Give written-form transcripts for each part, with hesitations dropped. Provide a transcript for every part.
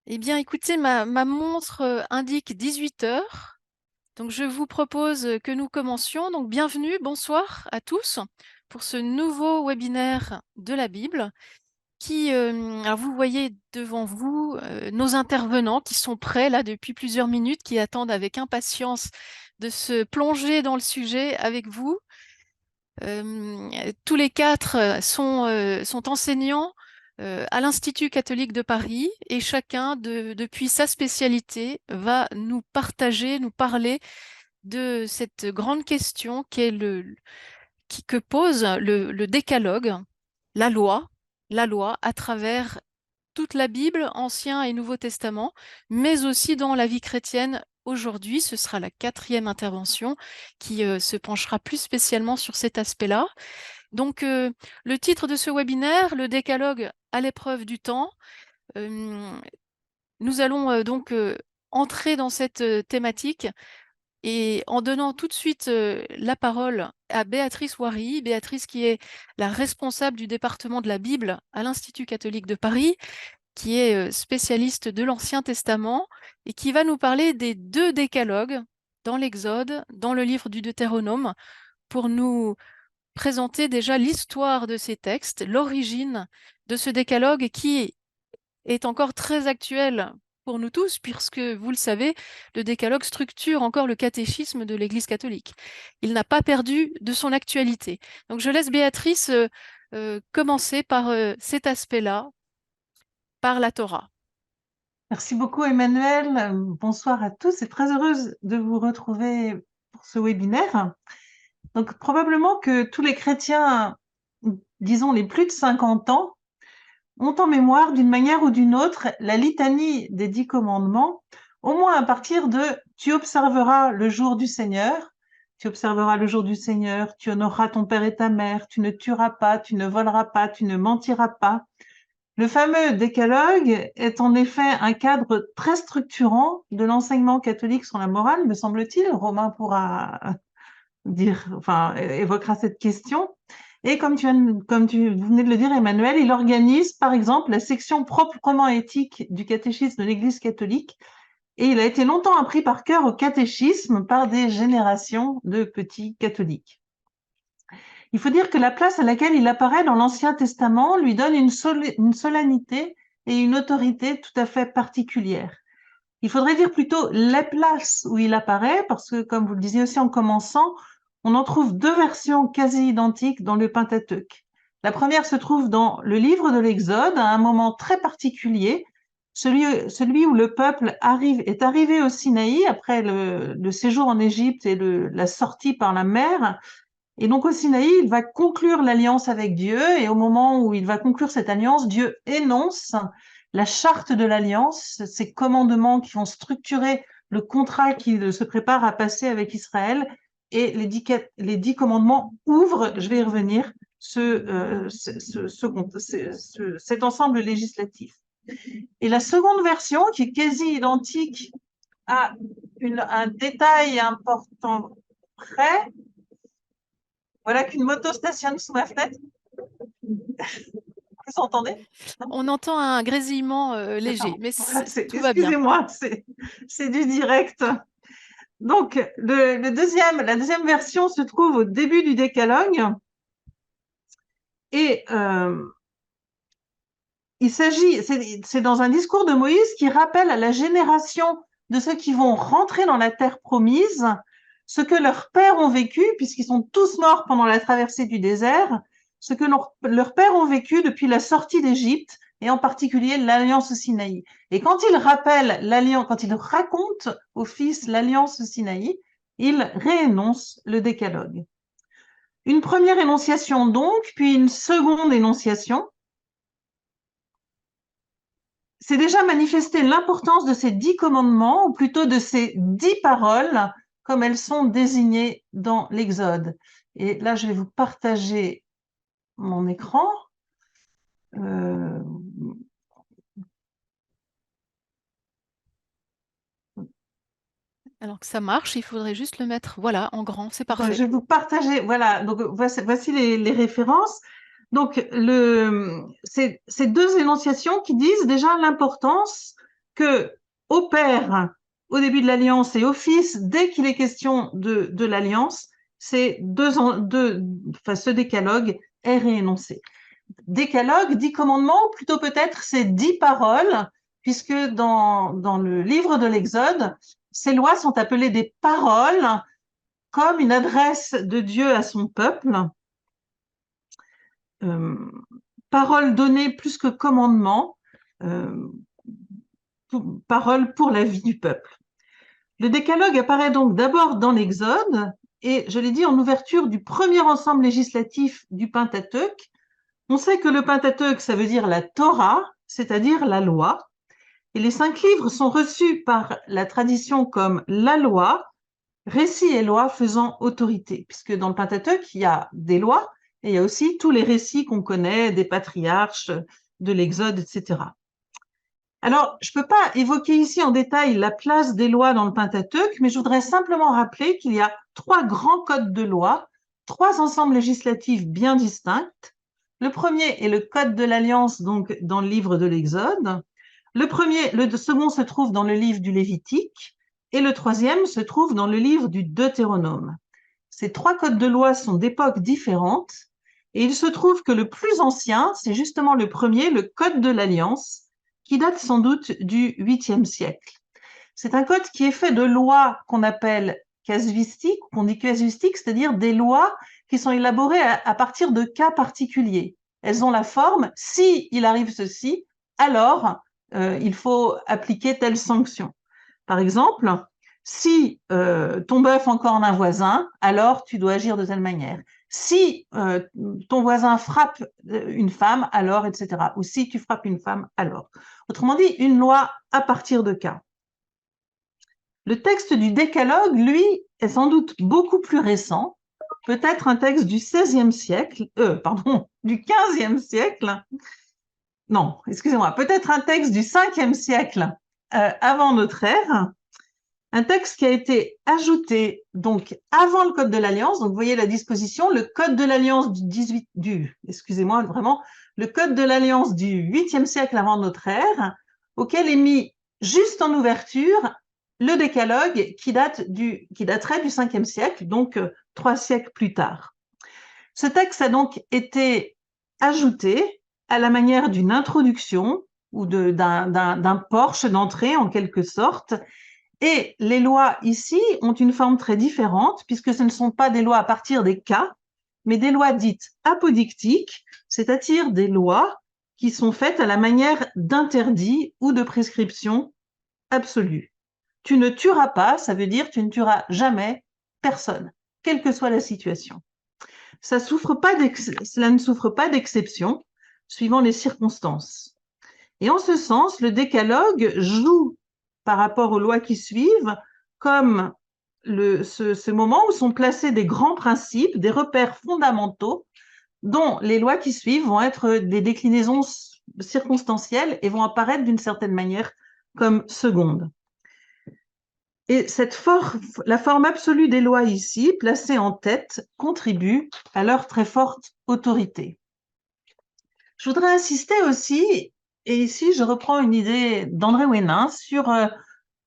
Eh bien, écoutez, ma montre indique 18 heures. Donc, je vous propose que nous commencions. Donc, bienvenue, bonsoir à tous pour ce nouveau webinaire de la Bible alors vous voyez devant vous nos intervenants qui sont prêts là depuis plusieurs minutes, qui attendent avec impatience de se plonger dans le sujet avec vous. Tous les quatre sont enseignants à l'Institut catholique de Paris et chacun, depuis sa spécialité, va nous partager, nous parler de cette grande question que pose le décalogue, la loi, la loi à travers toute la Bible, Ancien et Nouveau Testament, mais aussi dans la vie chrétienne aujourd'hui. Ce sera la quatrième intervention qui se penchera plus spécialement sur cet aspect-là. Donc, le titre de ce webinaire, le décalogue à l'épreuve du temps. Euh, Nous allons donc entrer dans cette thématique et en donnant tout de suite la parole à Béatrice Wary, Béatrice qui est la responsable du département de la Bible à l'Institut catholique de Paris, qui est spécialiste de l'Ancien Testament et qui va nous parler des deux décalogues dans l'Exode, dans le livre du Deutéronome, pour nous présenter déjà l'histoire de ces textes, l'origine de ce décalogue qui est encore très actuel pour nous tous, puisque, vous le savez, le décalogue structure encore le catéchisme de l'Église catholique. Il n'a pas perdu de son actualité. Donc je laisse Béatrice commencer par cet aspect-là, par la Torah. Merci beaucoup Emmanuel. Bonsoir à tous et très heureuse de vous retrouver pour ce webinaire. Donc probablement que tous les chrétiens, disons les plus de 50 ans, ont en mémoire d'une manière ou d'une autre la litanie des 10 commandements, au moins à partir de tu observeras le jour du Seigneur, tu observeras le jour du Seigneur, tu honoreras ton père et ta mère, tu ne tueras pas, tu ne voleras pas, tu ne mentiras pas. Le fameux décalogue est en effet un cadre très structurant de l'enseignement catholique sur la morale, me semble-t-il. Romain pourra évoquera cette question. Et comme vous venez de le dire, Emmanuel, il organise, par exemple, la section proprement éthique du catéchisme de l'Église catholique. Et il a été longtemps appris par cœur au catéchisme par des générations de petits catholiques. Il faut dire que la place à laquelle il apparaît dans l'Ancien Testament lui donne une solennité et une autorité tout à fait particulières. Il faudrait dire plutôt les places où il apparaît, parce que, comme vous le disiez aussi en commençant, on en trouve deux versions quasi identiques dans le Pentateuque. La première se trouve dans le livre de l'Exode, à un moment très particulier, celui où le peuple est arrivé au Sinaï après le séjour en Égypte et la sortie par la mer. Et donc au Sinaï, il va conclure l'alliance avec Dieu, et au moment où il va conclure cette alliance, Dieu énonce la charte de l'alliance, ces commandements qui vont structurer le contrat qu'il se prépare à passer avec Israël, et les 10 commandements ouvrent, je vais y revenir, cet ensemble législatif. Et la seconde version, qui est quasi identique, a un détail important près. Voilà qu'une moto stationne sous ma fenêtre. Vous entendez? On entend un grésillement léger, mais Voilà, tout va bien. excusez-moi, c'est du direct. Donc, la deuxième version se trouve au début du décalogue. Et c'est dans un discours de Moïse qui rappelle à la génération de ceux qui vont rentrer dans la terre promise ce que leurs pères ont vécu, puisqu'ils sont tous morts pendant la traversée du désert, ce que leurs pères ont vécu depuis la sortie d'Égypte, et en particulier l'alliance au Sinaï. Et quand il rappelle l'alliance, quand il raconte aux fils l'alliance au Sinaï, il réénonce le décalogue. Une première énonciation donc, puis une seconde énonciation. C'est déjà manifester l'importance de ces 10 commandements, ou plutôt de ces 10 paroles, comme elles sont désignées dans l'Exode. Et là, je vais vous partager mon écran. Euh... Alors que ça marche, il faudrait juste le mettre, voilà, en grand, c'est Donc, je parfait. vais vous partager, voilà, donc voici les références. Donc, ces deux énonciations qui disent déjà l'importance que au père, au début de l'alliance, et au fils, dès qu'il est question de l'alliance, c'est ce décalogue est réénoncé. Décalogue, 10 commandements, ou plutôt peut-être c'est 10 paroles, puisque dans le livre de l'Exode, ces lois sont appelées des paroles, comme une adresse de Dieu à son peuple. Paroles données plus que commandements, paroles pour la vie du peuple. Le décalogue apparaît donc d'abord dans l'Exode, et je l'ai dit en ouverture du premier ensemble législatif du Pentateuque. On sait que le Pentateuque, ça veut dire la Torah, c'est-à-dire la loi, et les 5 livres sont reçus par la tradition comme la loi, récits et lois faisant autorité, puisque dans le Pentateuque, il y a des lois, et il y a aussi tous les récits qu'on connaît, des patriarches, de l'Exode, etc. Alors, je ne peux pas évoquer ici en détail la place des lois dans le Pentateuque, mais je voudrais simplement rappeler qu'il y a 3 grands codes de loi, 3 ensembles législatifs bien distincts. Le premier est le Code de l'Alliance, donc dans le livre de l'Exode. Le second se trouve dans le livre du Lévitique, et le troisième se trouve dans le livre du Deutéronome. Ces 3 codes de loi sont d'époques différentes, et il se trouve que le plus ancien, c'est justement le premier, le Code de l'Alliance, qui date sans doute du 8e siècle. C'est un code qui est fait de lois qu'on appelle casuistiques, qu'on dit casuistiques, c'est-à-dire des lois qui sont élaborées à partir de cas particuliers. Elles ont la forme, si il arrive ceci, alors il faut appliquer telle sanction. Par exemple, si ton bœuf encorne un voisin, alors tu dois agir de telle manière. Si ton voisin frappe une femme, alors, etc. Ou si tu frappes une femme, alors. Autrement dit, une loi à partir de cas. Le texte du Décalogue, lui, est sans doute beaucoup plus récent, peut-être un texte du XVIe siècle, du XVe siècle. Non, excusez-moi, peut-être un texte du 5e siècle avant notre ère. Un texte qui a été ajouté donc avant le Code de l'Alliance. Donc, vous voyez la disposition, le Code de l'Alliance le Code de l'Alliance du 8e siècle avant notre ère, auquel est mis juste en ouverture le Décalogue qui daterait du 5e siècle, donc 3 siècles plus tard. Ce texte a donc été ajouté à la manière d'une introduction ou d'un porche d'entrée en quelque sorte. Et les lois ici ont une forme très différente, puisque ce ne sont pas des lois à partir des cas, mais des lois dites apodictiques, c'est-à-dire des lois qui sont faites à la manière d'interdits ou de prescriptions absolues. Tu ne tueras pas, ça veut dire tu ne tueras jamais personne, quelle que soit la situation. Cela ne souffre pas d'exception, suivant les circonstances. Et en ce sens, le décalogue joue par rapport aux lois qui suivent comme ce moment où sont placés des grands principes, des repères fondamentaux dont les lois qui suivent vont être des déclinaisons circonstancielles et vont apparaître d'une certaine manière comme secondes. Et la forme absolue des lois ici, placée en tête, contribue à leur très forte autorité. Je voudrais insister aussi, et ici je reprends une idée d'André Hénin, sur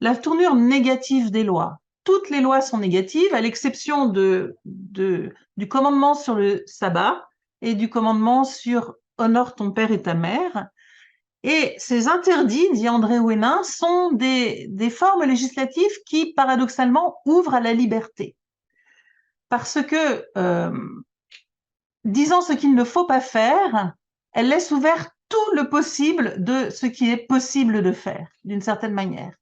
la tournure négative des lois. Toutes les lois sont négatives, à l'exception du commandement sur le sabbat et du commandement sur honore ton père et ta mère. Et ces interdits, dit André Hénin, sont des formes législatives qui, paradoxalement, ouvrent à la liberté. Parce que, disant ce qu'il ne faut pas faire, elle laisse ouvert tout le possible de ce qui est possible de faire, d'une certaine manière.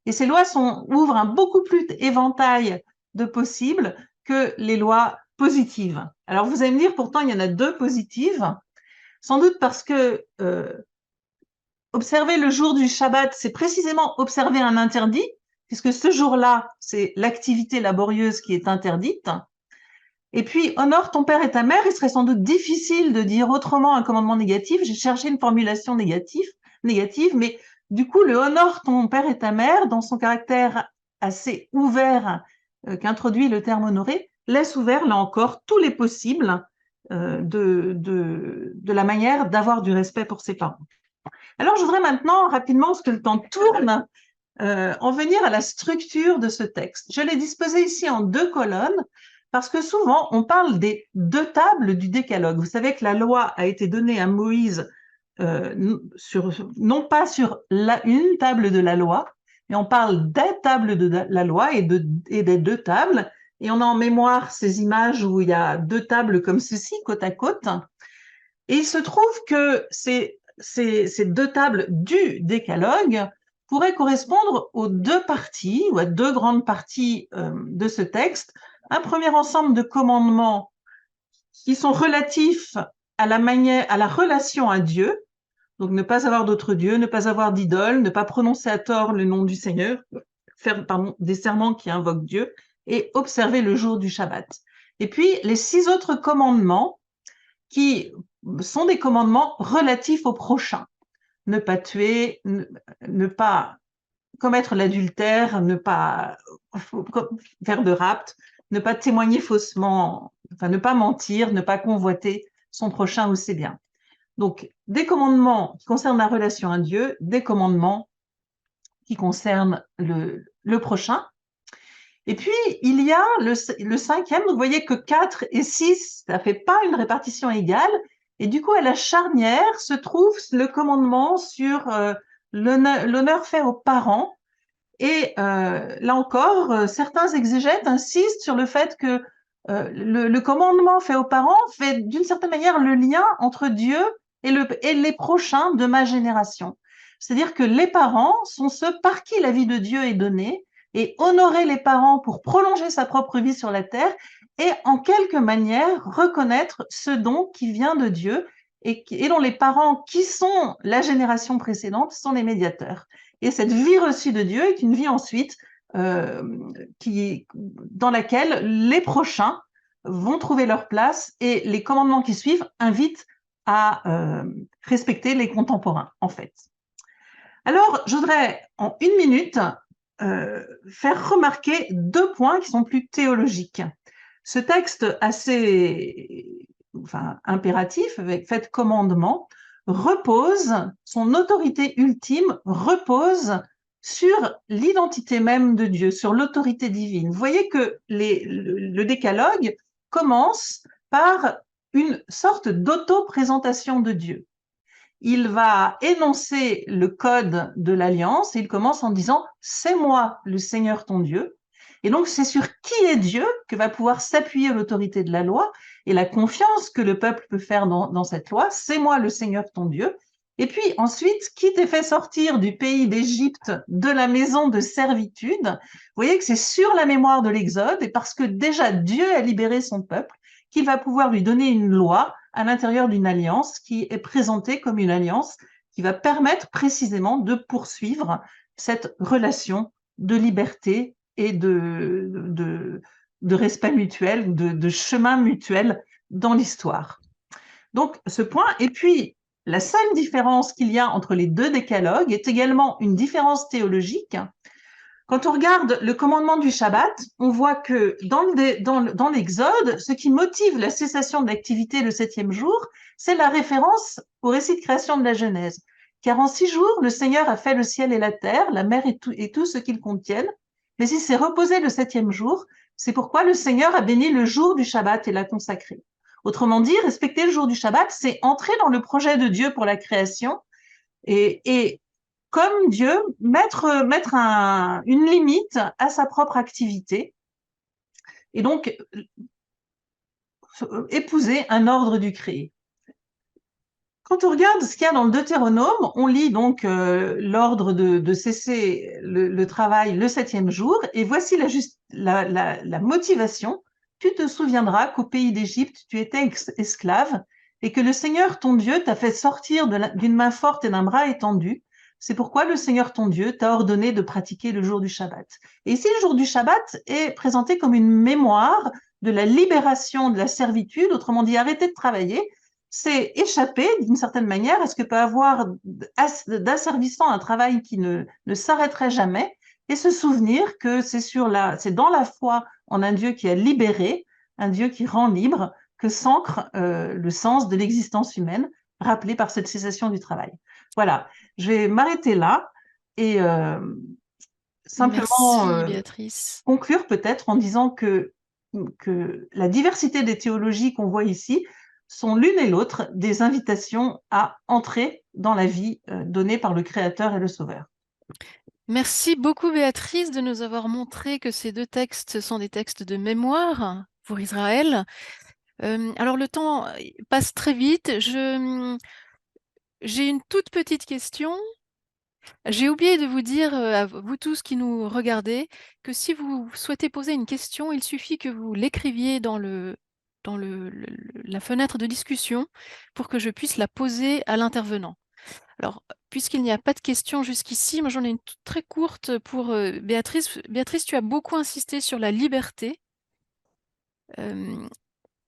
Et ces lois ouvrent un beaucoup plus éventail de possibles que les lois positives. Alors vous allez me dire, pourtant, il y en a 2 positives, sans doute parce que observer le jour du Shabbat, c'est précisément observer un interdit, puisque ce jour-là, c'est l'activité laborieuse qui est interdite. Et puis, honore ton père et ta mère, il serait sans doute difficile de dire autrement un commandement négatif. J'ai cherché une formulation négative, mais du coup, le honore ton père et ta mère, dans son caractère assez ouvert qu'introduit le terme honorer, laisse ouvert, là encore, tous les possibles de la manière d'avoir du respect pour ses parents. Alors, je voudrais maintenant, rapidement, parce que le temps tourne, en venir à la structure de ce texte. Je l'ai disposé ici en 2 colonnes, parce que souvent, on parle des 2 tables du décalogue. Vous savez que la loi a été donnée à Moïse non pas sur une table de la loi, mais on parle des tables de la loi et des 2 tables. Et on a en mémoire ces images où il y a 2 tables comme ceci, côte à côte. Et il se trouve que ces 2 tables du décalogue pourraient correspondre aux 2 parties, ou à 2 grandes parties de ce texte. Un premier ensemble de commandements qui sont relatifs à la relation à Dieu, donc ne pas avoir d'autre Dieu, ne pas avoir d'idole, ne pas prononcer à tort le nom du Seigneur, faire des serments qui invoquent Dieu, et observer le jour du Shabbat. Et puis les 6 autres commandements qui sont des commandements relatifs au prochain. Ne pas tuer, ne pas commettre l'adultère, ne pas faire de rapt, ne pas témoigner faussement, enfin ne pas mentir, ne pas convoiter son prochain ou ses biens. Donc, des commandements qui concernent la relation à Dieu, des commandements qui concernent le prochain. Et puis, il y a le 5e, vous voyez que 4 et 6, ça ne fait pas une répartition égale. Et du coup, à la charnière se trouve le commandement sur l'honneur fait aux parents. Et là encore, certains exégètes insistent sur le fait que le commandement fait aux parents fait d'une certaine manière le lien entre Dieu et les prochains de ma génération. C'est-à-dire que les parents sont ceux par qui la vie de Dieu est donnée, et honorer les parents pour prolonger sa propre vie sur la terre et en quelque manière reconnaître ce don qui vient de Dieu et dont les parents qui sont la génération précédente sont les médiateurs. Et cette vie reçue de Dieu est une vie ensuite dans laquelle les prochains vont trouver leur place, et les commandements qui suivent invitent à respecter les contemporains, en fait. Alors, je voudrais, en 1 minute, faire remarquer 2 points qui sont plus théologiques. Ce texte assez impératif, avec fait commandement, son autorité ultime repose sur l'identité même de Dieu, sur l'autorité divine. Vous voyez que le décalogue commence par une sorte d'auto-présentation de Dieu. Il va énoncer le code de l'alliance et il commence en disant « C'est moi, le Seigneur ton Dieu ». Et donc, c'est sur qui est Dieu que va pouvoir s'appuyer l'autorité de la loi et la confiance que le peuple peut faire dans cette loi. C'est moi, le Seigneur ton Dieu. Et puis ensuite, qui t'ait fait sortir du pays d'Égypte, de la maison de servitude. Vous voyez que c'est sur la mémoire de l'Exode, et parce que déjà Dieu a libéré son peuple, qu'il va pouvoir lui donner une loi à l'intérieur d'une alliance qui est présentée comme une alliance qui va permettre précisément de poursuivre cette relation de liberté et de respect mutuel, de chemin mutuel dans l'histoire. Donc, ce point, et puis la seule différence qu'il y a entre les 2 décalogues est également une différence théologique. Quand on regarde le commandement du Shabbat, on voit que dans l'Exode, ce qui motive la cessation de l'activité le 7e jour, c'est la référence au récit de création de la Genèse. Car en 6 jours, le Seigneur a fait le ciel et la terre, la mer et tout ce qu'ils contiennent, mais il s'est reposé le 7e jour. C'est pourquoi le Seigneur a béni le jour du Shabbat et l'a consacré. Autrement dit, respecter le jour du Shabbat, c'est entrer dans le projet de Dieu pour la création et comme Dieu, mettre une limite à sa propre activité, et donc épouser un ordre du créé. Quand on regarde ce qu'il y a dans le Deutéronome, on lit donc l'ordre de cesser le travail le 7e jour, et voici la motivation. Tu te souviendras qu'au pays d'Égypte, tu étais esclave, et que le Seigneur ton Dieu t'a fait sortir d'une main forte et d'un bras étendu. C'est pourquoi le Seigneur ton Dieu t'a ordonné de pratiquer le jour du Shabbat. Et ici, le jour du Shabbat est présenté comme une mémoire de la libération de la servitude, autrement dit, arrêter de travailler, c'est échapper d'une certaine manière à ce que peut avoir d'asservissant un travail qui ne s'arrêterait jamais, et se souvenir que c'est dans la foi en un Dieu qui a libéré, un Dieu qui rend libre, que s'ancre le sens de l'existence humaine, rappelé par cette cessation du travail. Voilà, je vais m'arrêter là et simplement Merci, Béatrice. conclure peut-être en disant que la diversité des théologies qu'on voit ici sont l'une et l'autre des invitations à entrer dans la vie donnée par le Créateur et le Sauveur. Merci beaucoup, Béatrice, de nous avoir montré que ces deux textes sont des textes de mémoire pour Israël. Alors, le temps passe très vite. J'ai une toute petite question. J'ai oublié de vous dire, à vous tous qui nous regardez, que si vous souhaitez poser une question, il suffit que vous l'écriviez dans la fenêtre de discussion pour que je puisse la poser à l'intervenant. Alors, puisqu'il n'y a pas de questions jusqu'ici, moi j'en ai une toute très courte pour Béatrice. Béatrice, tu as beaucoup insisté sur la liberté. euh,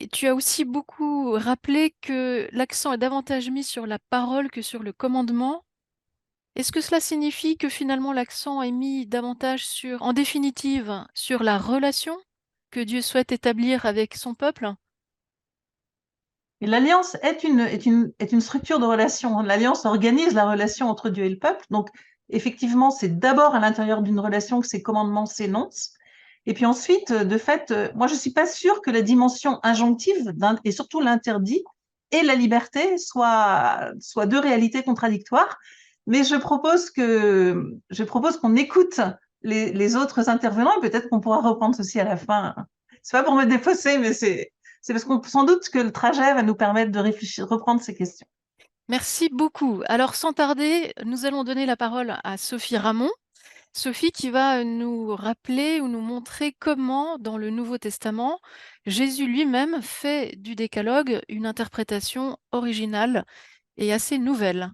et tu as aussi beaucoup rappelé que l'accent est davantage mis sur la parole que sur le commandement. Est-ce que cela signifie que finalement l'accent est mis davantage sur, en définitive, sur la relation que Dieu souhaite établir avec son peuple? Et l'alliance est une structure de relation. L'alliance organise la relation entre Dieu et le peuple. Donc, effectivement, c'est d'abord à l'intérieur d'une relation que ces commandements s'énoncent. Et puis ensuite, de fait, moi, je ne suis pas sûre que la dimension injonctive et surtout l'interdit et la liberté soient deux réalités contradictoires. Mais je propose qu'on écoute les autres intervenants et peut-être qu'on pourra reprendre ceci à la fin. C'est pas pour me défausser, mais c'est parce qu'on sans doute que le trajet va nous permettre de réfléchir, reprendre ces questions. Merci beaucoup. Alors, sans tarder, nous allons donner la parole à Sophie Ramon. Sophie qui va nous rappeler ou nous montrer comment, dans le Nouveau Testament, Jésus lui-même fait du décalogue une interprétation originale et assez nouvelle.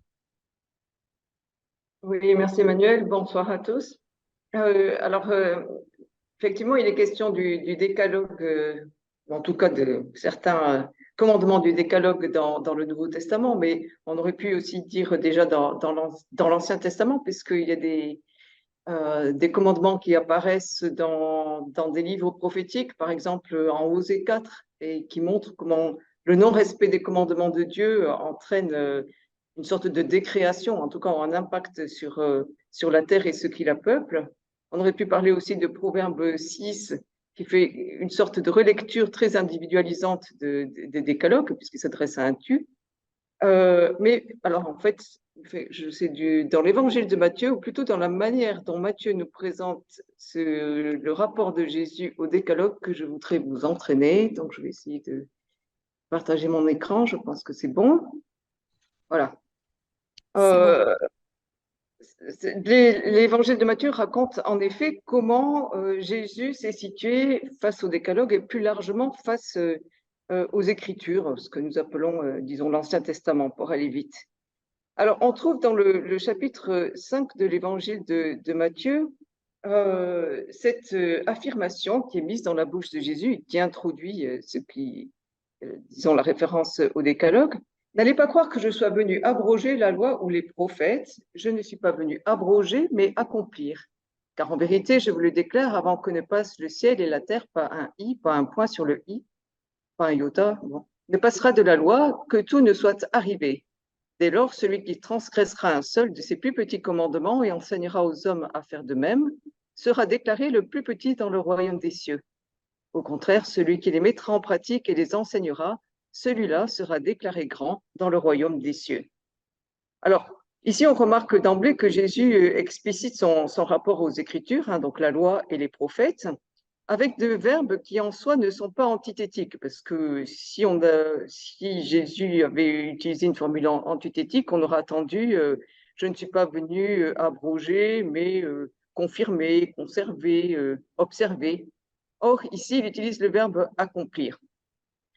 Oui, merci Emmanuel. Bonsoir à tous. Alors, effectivement, il est question du décalogue, en tout cas de certains commandements du décalogue dans le Nouveau Testament, mais on aurait pu aussi dire déjà dans l'Ancien Testament, puisqu'il y a des commandements qui apparaissent dans des livres prophétiques, par exemple en Osée 4, et qui montrent comment le non-respect des commandements de Dieu entraîne une sorte de décréation, en tout cas un impact sur la terre et ceux qui la peuplent. On aurait pu parler aussi de Proverbe 6, qui fait une sorte de relecture très individualisante des décalogues, puisqu'il s'adresse à un tu. Mais alors, en fait, c'est dans l'évangile de Matthieu, ou plutôt dans la manière dont Matthieu nous présente le rapport de Jésus au décalogue que je voudrais vous entraîner. Donc, je vais essayer de partager mon écran. Je pense que c'est bon. Voilà. C'est bon. L'évangile de Matthieu raconte en effet comment Jésus s'est situé face au décalogue et plus largement face aux Écritures, ce que nous appelons, disons, l'Ancien Testament, pour aller vite. Alors, on trouve dans le chapitre 5 de l'évangile de Matthieu cette affirmation qui est mise dans la bouche de Jésus et qui introduit ce qui, disons, la référence au décalogue. N'allez pas croire que je sois venu abroger la loi ou les prophètes. Je ne suis pas venu abroger, mais accomplir. Car en vérité, je vous le déclare, avant que ne passe le ciel et la terre, pas un i, pas un point sur le i, pas un iota, bon, ne passera de la loi que tout ne soit arrivé. Dès lors, celui qui transgressera un seul de ses plus petits commandements et enseignera aux hommes à faire de même, sera déclaré le plus petit dans le royaume des cieux. Au contraire, celui qui les mettra en pratique et les enseignera, celui-là sera déclaré grand dans le royaume des cieux. Alors, ici, on remarque d'emblée que Jésus explicite son rapport aux Écritures, hein, donc la loi et les prophètes, avec deux verbes qui en soi ne sont pas antithétiques, parce que si Jésus avait utilisé une formule antithétique, on aurait attendu je ne suis pas venu abroger, mais confirmer, conserver, observer. Or, ici, il utilise le verbe accomplir.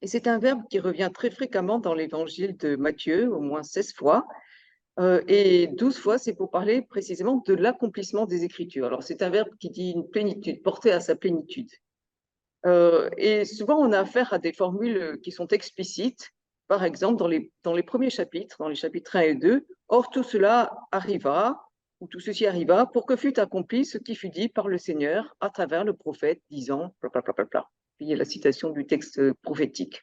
Et c'est un verbe qui revient très fréquemment dans l'évangile de Matthieu, au moins 16 fois, et 12 fois, c'est pour parler précisément de l'accomplissement des Écritures. Alors, c'est un verbe qui dit une plénitude, porter à sa plénitude. Et souvent, on a affaire à des formules qui sont explicites, par exemple dans les premiers chapitres, dans les chapitres 1 et 2. Or, tout cela arriva, ou tout ceci arriva, pour que fût accompli ce qui fut dit par le Seigneur à travers le prophète, disant, blablabla. Puis il y a la citation du texte prophétique.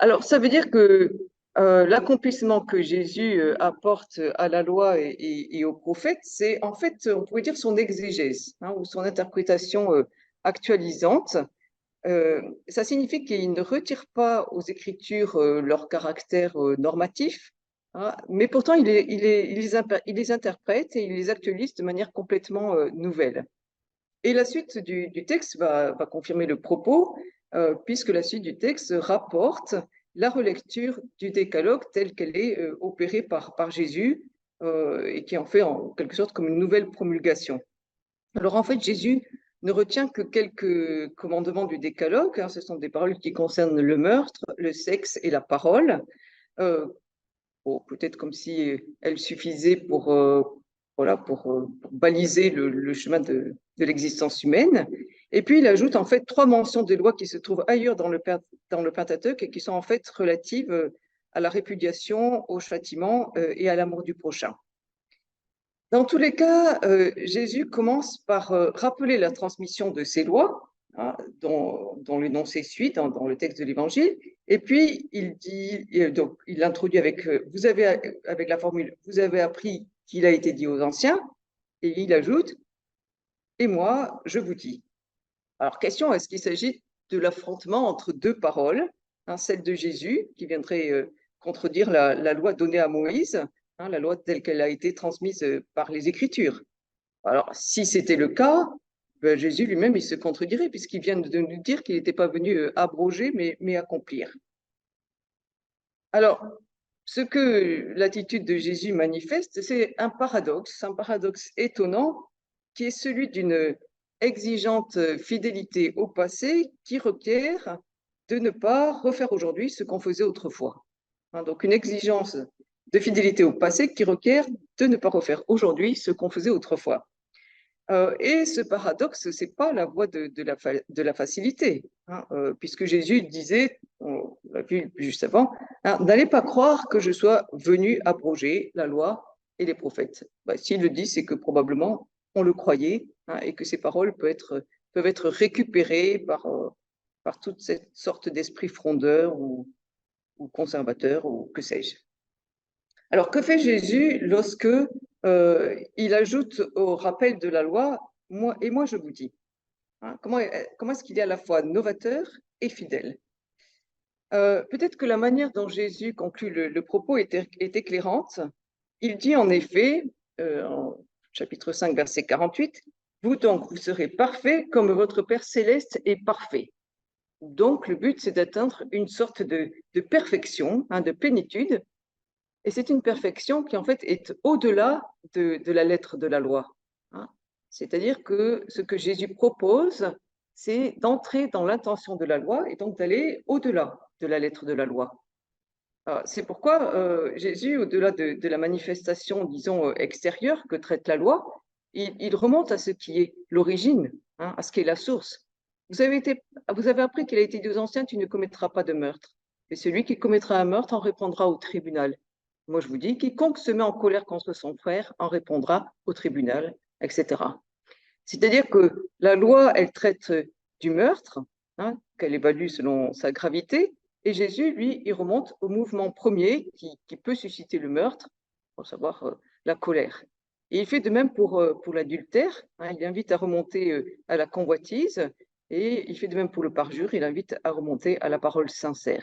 Alors, ça veut dire que l'accomplissement que Jésus apporte à la loi et aux prophètes, c'est en fait, on pourrait dire son exégèse, hein, ou son interprétation actualisante. Ça signifie qu'il ne retire pas aux Écritures leur caractère normatif, hein, mais pourtant il les interprète et il les actualise de manière complètement nouvelle. Et la suite du texte va confirmer le propos, puisque la suite du texte rapporte la relecture du décalogue telle qu'elle est opérée par Jésus et qui en fait en quelque sorte comme une nouvelle promulgation. Alors en fait, Jésus ne retient que quelques commandements du décalogue, hein, ce sont des paroles qui concernent le meurtre, le sexe et la parole. Euh, Bon, peut-être comme si elles suffisaient voilà, pour baliser le chemin de l'existence humaine. Et puis, il ajoute en fait 3 mentions des lois qui se trouvent ailleurs dans le Pentateuque et qui sont en fait relatives à la répudiation, au châtiment et à l'amour du prochain. Dans tous les cas, Jésus commence par rappeler la transmission de ces lois, hein, dont l'énoncé suit dans le texte de l'Évangile, et puis il dit, donc il l'introduit avec, avec la formule « vous avez appris qu'il a été dit aux anciens », et il ajoute « et moi, je vous dis ». Alors, question, est-ce qu'il s'agit de l'affrontement entre 2 paroles, hein, celle de Jésus, qui viendrait contredire la loi donnée à Moïse, hein, la loi telle qu'elle a été transmise par les Écritures. Alors, si c'était le cas, ben, Jésus lui-même, il se contredirait, puisqu'il vient de nous dire qu'il n'était pas venu abroger, mais accomplir. Alors, ce que l'attitude de Jésus manifeste, c'est un paradoxe étonnant, qui est celui d'une exigeante fidélité au passé qui requiert de ne pas refaire aujourd'hui ce qu'on faisait autrefois. Hein, donc, une exigence de fidélité au passé qui requiert de ne pas refaire aujourd'hui ce qu'on faisait autrefois. Et ce paradoxe, ce n'est pas la voie de la facilité, hein, puisque Jésus disait, on l'a vu juste avant, hein, n'allez pas croire que je sois venu abroger la loi et les prophètes. Ben, s'il le dit, c'est que probablement on le croyait, hein, et que ces paroles peuvent être récupérées par toute cette sorte d'esprit frondeur ou conservateur ou que sais-je. Alors, que fait Jésus lorsque il ajoute au rappel de la loi « moi je vous dis » hein, comment est-ce qu'il est à la fois novateur et fidèle? Peut-être que la manière dont Jésus conclut le propos est éclairante. Il dit en effet, en chapitre 5, verset 48, « Vous donc, vous serez parfaits comme votre Père céleste est parfait. » Donc, le but, c'est d'atteindre une sorte de perfection, hein, de plénitude. Et c'est une perfection qui, en fait, est au-delà de la lettre de la loi. Hein. C'est-à-dire que ce que Jésus propose, c'est d'entrer dans l'intention de la loi et donc d'aller au-delà de la lettre de la loi. C'est pourquoi Jésus, au-delà de la manifestation, disons, extérieure que traite la loi, il remonte à ce qui est l'origine, hein, à ce qui est la source. Vous avez appris qu'il a été dit aux anciens, tu ne commettras pas de meurtre. Et celui qui commettra un meurtre en répondra au tribunal. Moi, je vous dis, quiconque se met en colère contre son frère en répondra au tribunal, etc. C'est-à-dire que la loi, elle traite du meurtre, hein, qu'elle évalue selon sa gravité, et Jésus, lui, il remonte au mouvement premier qui peut susciter le meurtre, pour savoir la colère. Et il fait de même pour l'adultère, hein, il invite à remonter à la convoitise, et il fait de même pour le parjure, il invite à remonter à la parole sincère.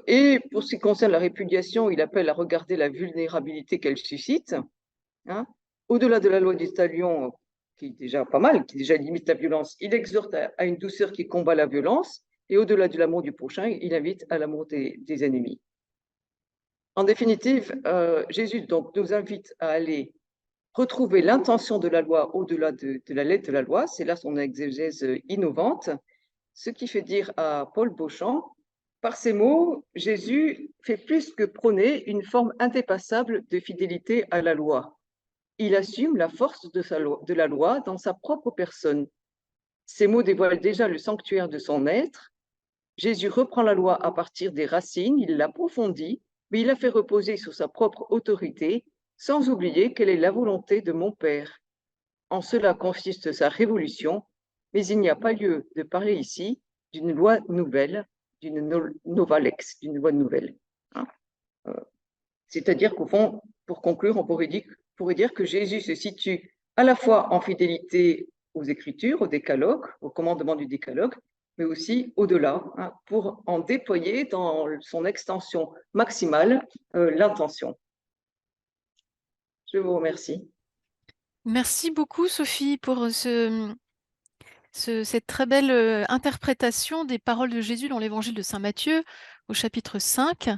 Et pour ce qui concerne la répudiation, il appelle à regarder la vulnérabilité qu'elle suscite. Hein. Au-delà de la loi du talion, qui est déjà pas mal, qui déjà limite la violence, il exhorte à une douceur qui combat la violence. Et au-delà de l'amour du prochain, il invite à l'amour des ennemis. En définitive, Jésus donc, nous invite à aller retrouver l'intention de la loi au-delà de la lettre de la loi. C'est là son exégèse innovante. Ce qui fait dire à Paul Beauchamp, par ces mots, Jésus fait plus que prôner une forme indépassable de fidélité à la loi. Il assume la force de la loi dans sa propre personne. Ces mots dévoilent déjà le sanctuaire de son être. Jésus reprend la loi à partir des racines, il l'approfondit, mais il la fait reposer sur sa propre autorité, sans oublier qu'elle est la volonté de mon Père. En cela consiste sa révolution, mais il n'y a pas lieu de parler ici d'une loi nouvelle, nova lex, d'une bonne nouvelle. Hein. C'est-à-dire qu'au fond, pour conclure, on pourrait dire que Jésus se situe à la fois en fidélité aux Écritures, au décalogue, au commandement du décalogue, mais aussi au-delà, hein, pour en déployer dans son extension maximale l'intention. Je vous remercie. Merci beaucoup, Sophie, pour cette très belle interprétation des paroles de Jésus dans l'évangile de Saint Matthieu au chapitre 5.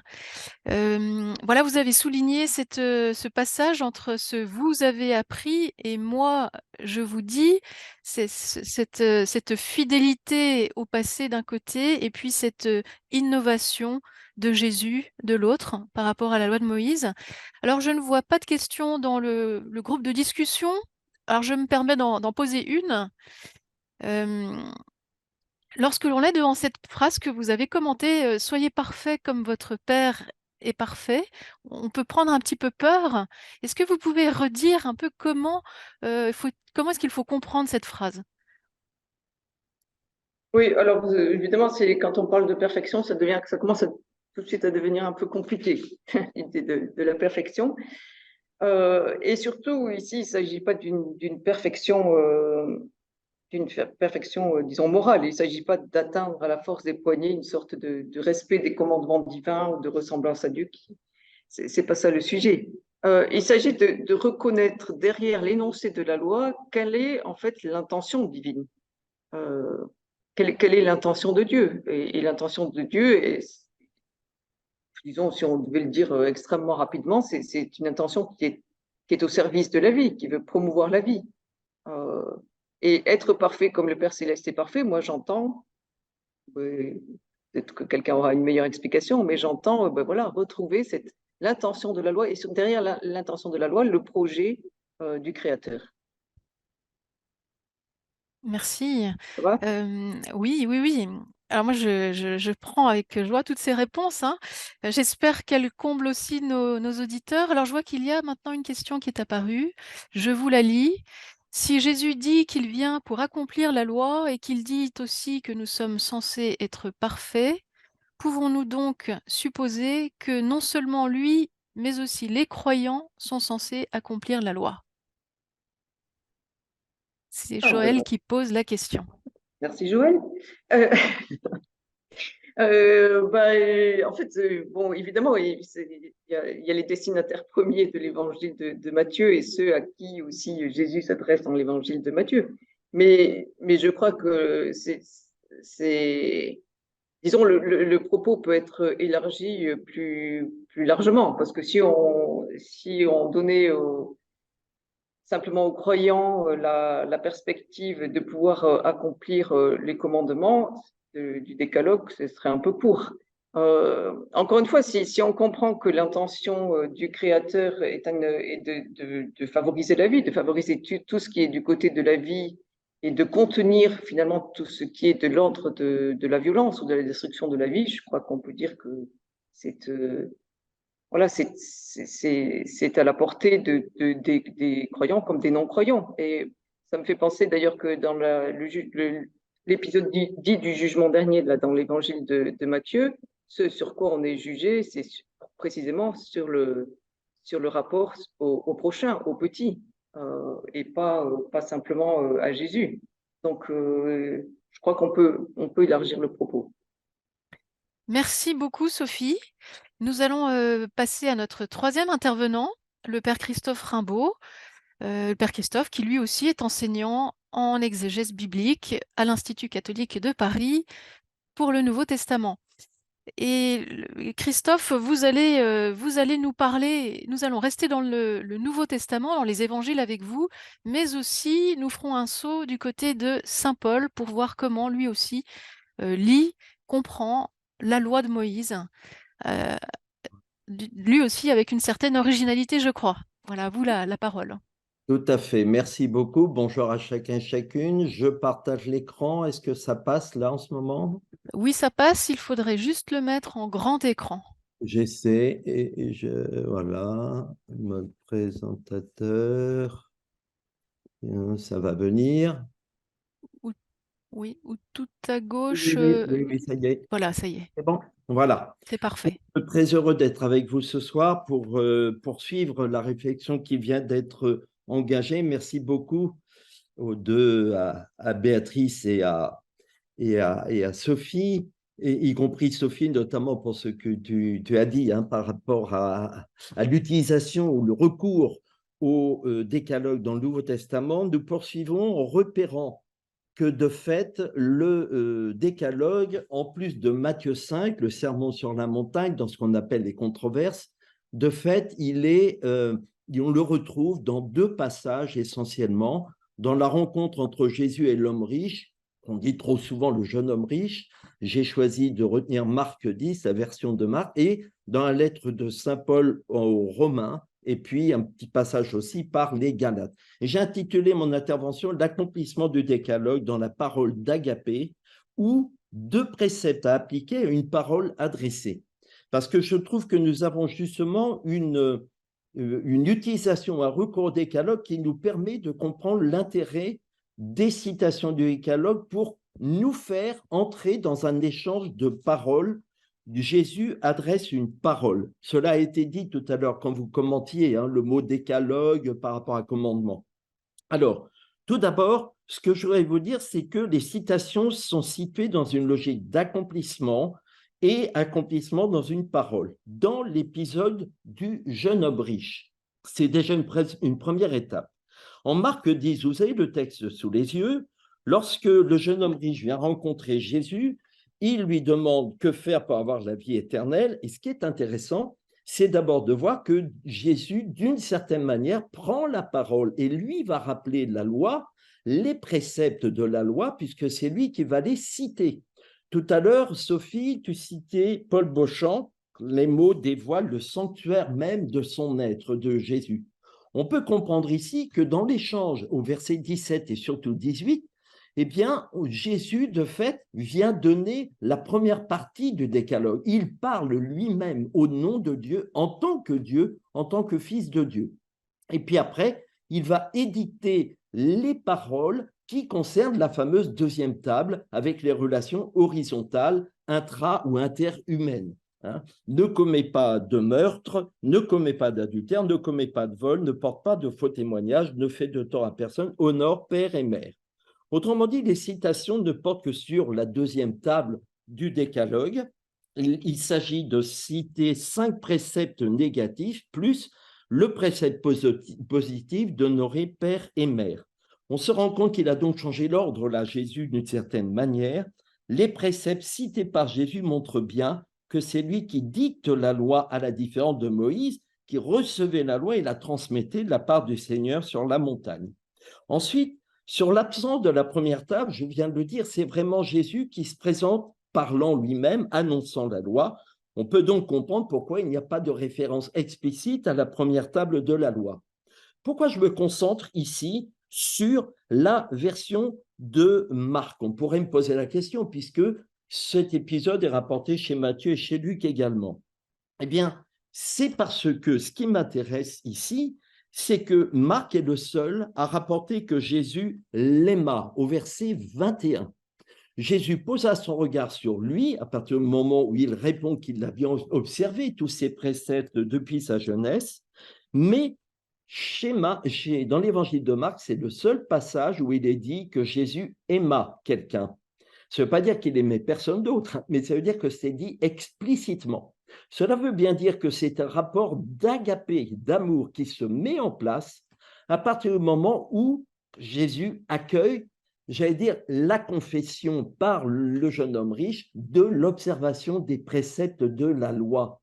Voilà, vous avez souligné ce passage entre ce « vous avez appris » et « moi, je vous dis », cette fidélité au passé d'un côté et puis cette innovation de Jésus de l'autre par rapport à la loi de Moïse. Alors, je ne vois pas de questions dans le groupe de discussion. Alors, je me permets d'en poser une. Lorsque l'on est devant cette phrase que vous avez commentée, soyez parfaits comme votre Père est parfait, on peut prendre un petit peu peur. Est-ce que vous pouvez redire un peu comment est-ce qu'il faut comprendre cette phrase? Oui, alors évidemment, quand on parle de perfection, ça commence tout de suite à devenir un peu compliqué, l'idée de la perfection. Et surtout, ici, il ne s'agit pas d'une perfection, disons, morale. Il ne s'agit pas d'atteindre à la force des poignets une sorte de respect des commandements divins ou de ressemblance à Dieu. C'est pas ça le sujet. Il s'agit de reconnaître derrière l'énoncé de la loi quelle est en fait l'intention divine. Quelle est l'intention de Dieu? Et l'intention de Dieu disons, si on devait le dire extrêmement rapidement, c'est une intention qui est au service de la vie, qui veut promouvoir la vie. Et être parfait comme le Père Céleste est parfait, moi j'entends, peut-être que quelqu'un aura une meilleure explication, mais j'entends voilà, retrouver l'intention de la loi et derrière l'intention de la loi, le projet du Créateur. Merci. Ça va? Oui, oui, oui. Alors moi, je prends avec joie toutes ces réponses, hein. J'espère qu'elles comblent aussi nos auditeurs. Alors je vois qu'il y a maintenant une question qui est apparue. Je vous la lis. Si Jésus dit qu'il vient pour accomplir la loi et qu'il dit aussi que nous sommes censés être parfaits, pouvons-nous donc supposer que non seulement lui, mais aussi les croyants sont censés accomplir la loi? C'est Ah, Joël qui pose la question. merci Joël. En fait, bon, évidemment, il y a les destinataires premiers de l'évangile de Matthieu et ceux à qui aussi Jésus s'adresse dans l'évangile de Matthieu. Mais je crois que disons, le propos peut être élargi plus largement, parce que si on donnait simplement aux croyants la perspective de pouvoir accomplir les commandements du décalogue, ce serait un peu court. Encore une fois, si on comprend que l'intention du Créateur est de favoriser la vie, de favoriser tout ce qui est du côté de la vie et de contenir finalement tout ce qui est de l'ordre de la violence ou de la destruction de la vie, je crois qu'on peut dire que c'est voilà, c'est à la portée des croyants comme des non-croyants. Et ça me fait penser d'ailleurs que dans l'épisode dit du jugement dernier, là, dans l'évangile de Matthieu, ce sur quoi on est jugé, c'est précisément sur le rapport au prochain, au petit, et pas simplement à Jésus. Donc, je crois on peut élargir le propos. Merci beaucoup, Sophie. Nous allons passer à notre troisième intervenant, le Père Christophe Rimbaud. Le Père Christophe, qui lui aussi est enseignant en exégèse biblique à l'Institut catholique de Paris pour le Nouveau Testament. Et Christophe, vous allez nous parler, nous allons rester dans le Nouveau Testament, dans les évangiles avec vous, mais aussi nous ferons un saut du côté de Saint Paul pour voir comment lui aussi lit, comprend la loi de Moïse, lui aussi avec une certaine originalité, je crois. Voilà, à vous la parole. Tout à fait. Merci beaucoup. Bonjour à chacun, chacune. Je partage l'écran. Est-ce que ça passe là en ce moment? Oui, ça passe, il faudrait juste le mettre en grand écran. J'essaie et voilà, mode présentateur. Ça va venir. Oui, ou tout à gauche. Oui, ça y est. Voilà, ça y est, C'est bon? Voilà. c'est parfait. Je suis très heureux d'être avec vous ce soir pour poursuivre la réflexion qui vient d'être engagée. Merci beaucoup aux deux, à Béatrice et à Sophie, et y compris Sophie, notamment pour ce que tu as dit par rapport à l'utilisation ou le recours au décalogue dans le Nouveau Testament. Nous poursuivons en repérant que de fait, le décalogue, en plus de Matthieu 5, le sermon sur la montagne, dans ce qu'on appelle les controverses, de fait, on le retrouve dans deux passages essentiellement, dans la rencontre entre Jésus et l'homme riche. On dit trop souvent le jeune homme riche. J'ai choisi de retenir Marc 10, la version de Marc, et dans la lettre de Saint Paul aux Romains, et puis un petit passage aussi par les Galates. Et j'ai intitulé mon intervention « L'accomplissement du décalogue dans la parole d'Agapé » ou « deux préceptes à appliquer à une parole adressée ». Parce que je trouve que nous avons justement une utilisation, un recours au décalogue qui nous permet de comprendre l'intérêt des citations du décalogue pour nous faire entrer dans un échange de paroles. Jésus adresse une parole. Cela a été dit tout à l'heure quand vous commentiez le mot décalogue par rapport à commandement. Alors, tout d'abord, ce que je voudrais vous dire, c'est que les citations sont situées dans une logique d'accomplissement et accomplissement dans une parole. Dans l'épisode du jeune homme riche, c'est déjà une première étape. En Marc 10, vous avez le texte sous les yeux. Lorsque le jeune homme riche vient rencontrer Jésus, il lui demande que faire pour avoir la vie éternelle. Et ce qui est intéressant, c'est d'abord de voir que Jésus, d'une certaine manière, prend la parole et lui va rappeler la loi, les préceptes de la loi, puisque c'est lui qui va les citer. Tout à l'heure, Sophie, tu citais Paul Beauchamp, les mots dévoilent le sanctuaire même de son être, de Jésus. On peut comprendre ici que dans l'échange au verset 17 et surtout 18, eh bien, Jésus, de fait, vient donner la première partie du décalogue. Il parle lui-même au nom de Dieu, en tant que fils de Dieu. Et puis après, il va édicter les paroles qui concernent la fameuse deuxième table avec les relations horizontales, intra- ou interhumaines. Ne commets pas de meurtre, ne commets pas d'adultère, ne commets pas de vol, ne porte pas de faux témoignages, ne fais de tort à personne, honore père et mère. Autrement dit, les citations ne portent que sur la deuxième table du décalogue. Il s'agit de citer 5 préceptes négatifs plus le précepte positif d'honorer père et mère. On se rend compte qu'il a donc changé l'ordre là, Jésus, d'une certaine manière. Les préceptes cités par Jésus montrent bien que c'est lui qui dicte la loi, à la différence de Moïse, qui recevait la loi et la transmettait de la part du Seigneur sur la montagne. Ensuite, sur l'absence de la première table, je viens de le dire, c'est vraiment Jésus qui se présente parlant lui-même, annonçant la loi. On peut donc comprendre pourquoi il n'y a pas de référence explicite à la première table de la loi. Pourquoi je me concentre ici sur la version de Marc? On pourrait me poser la question, puisque cet épisode est rapporté chez Matthieu et chez Luc également. Eh bien, c'est parce que ce qui m'intéresse ici, c'est que Marc est le seul à rapporter que Jésus l'aima au verset 21. Jésus posa son regard sur lui à partir du moment où il répond qu'il a bien observé tous ces préceptes depuis sa jeunesse, mais dans l'évangile de Marc, c'est le seul passage où il est dit que Jésus aima quelqu'un. Ça ne veut pas dire qu'il aimait personne d'autre, mais ça veut dire que c'est dit explicitement. Cela veut bien dire que c'est un rapport d'agapé, d'amour qui se met en place à partir du moment où Jésus accueille, j'allais dire, la confession par le jeune homme riche de l'observation des préceptes de la loi.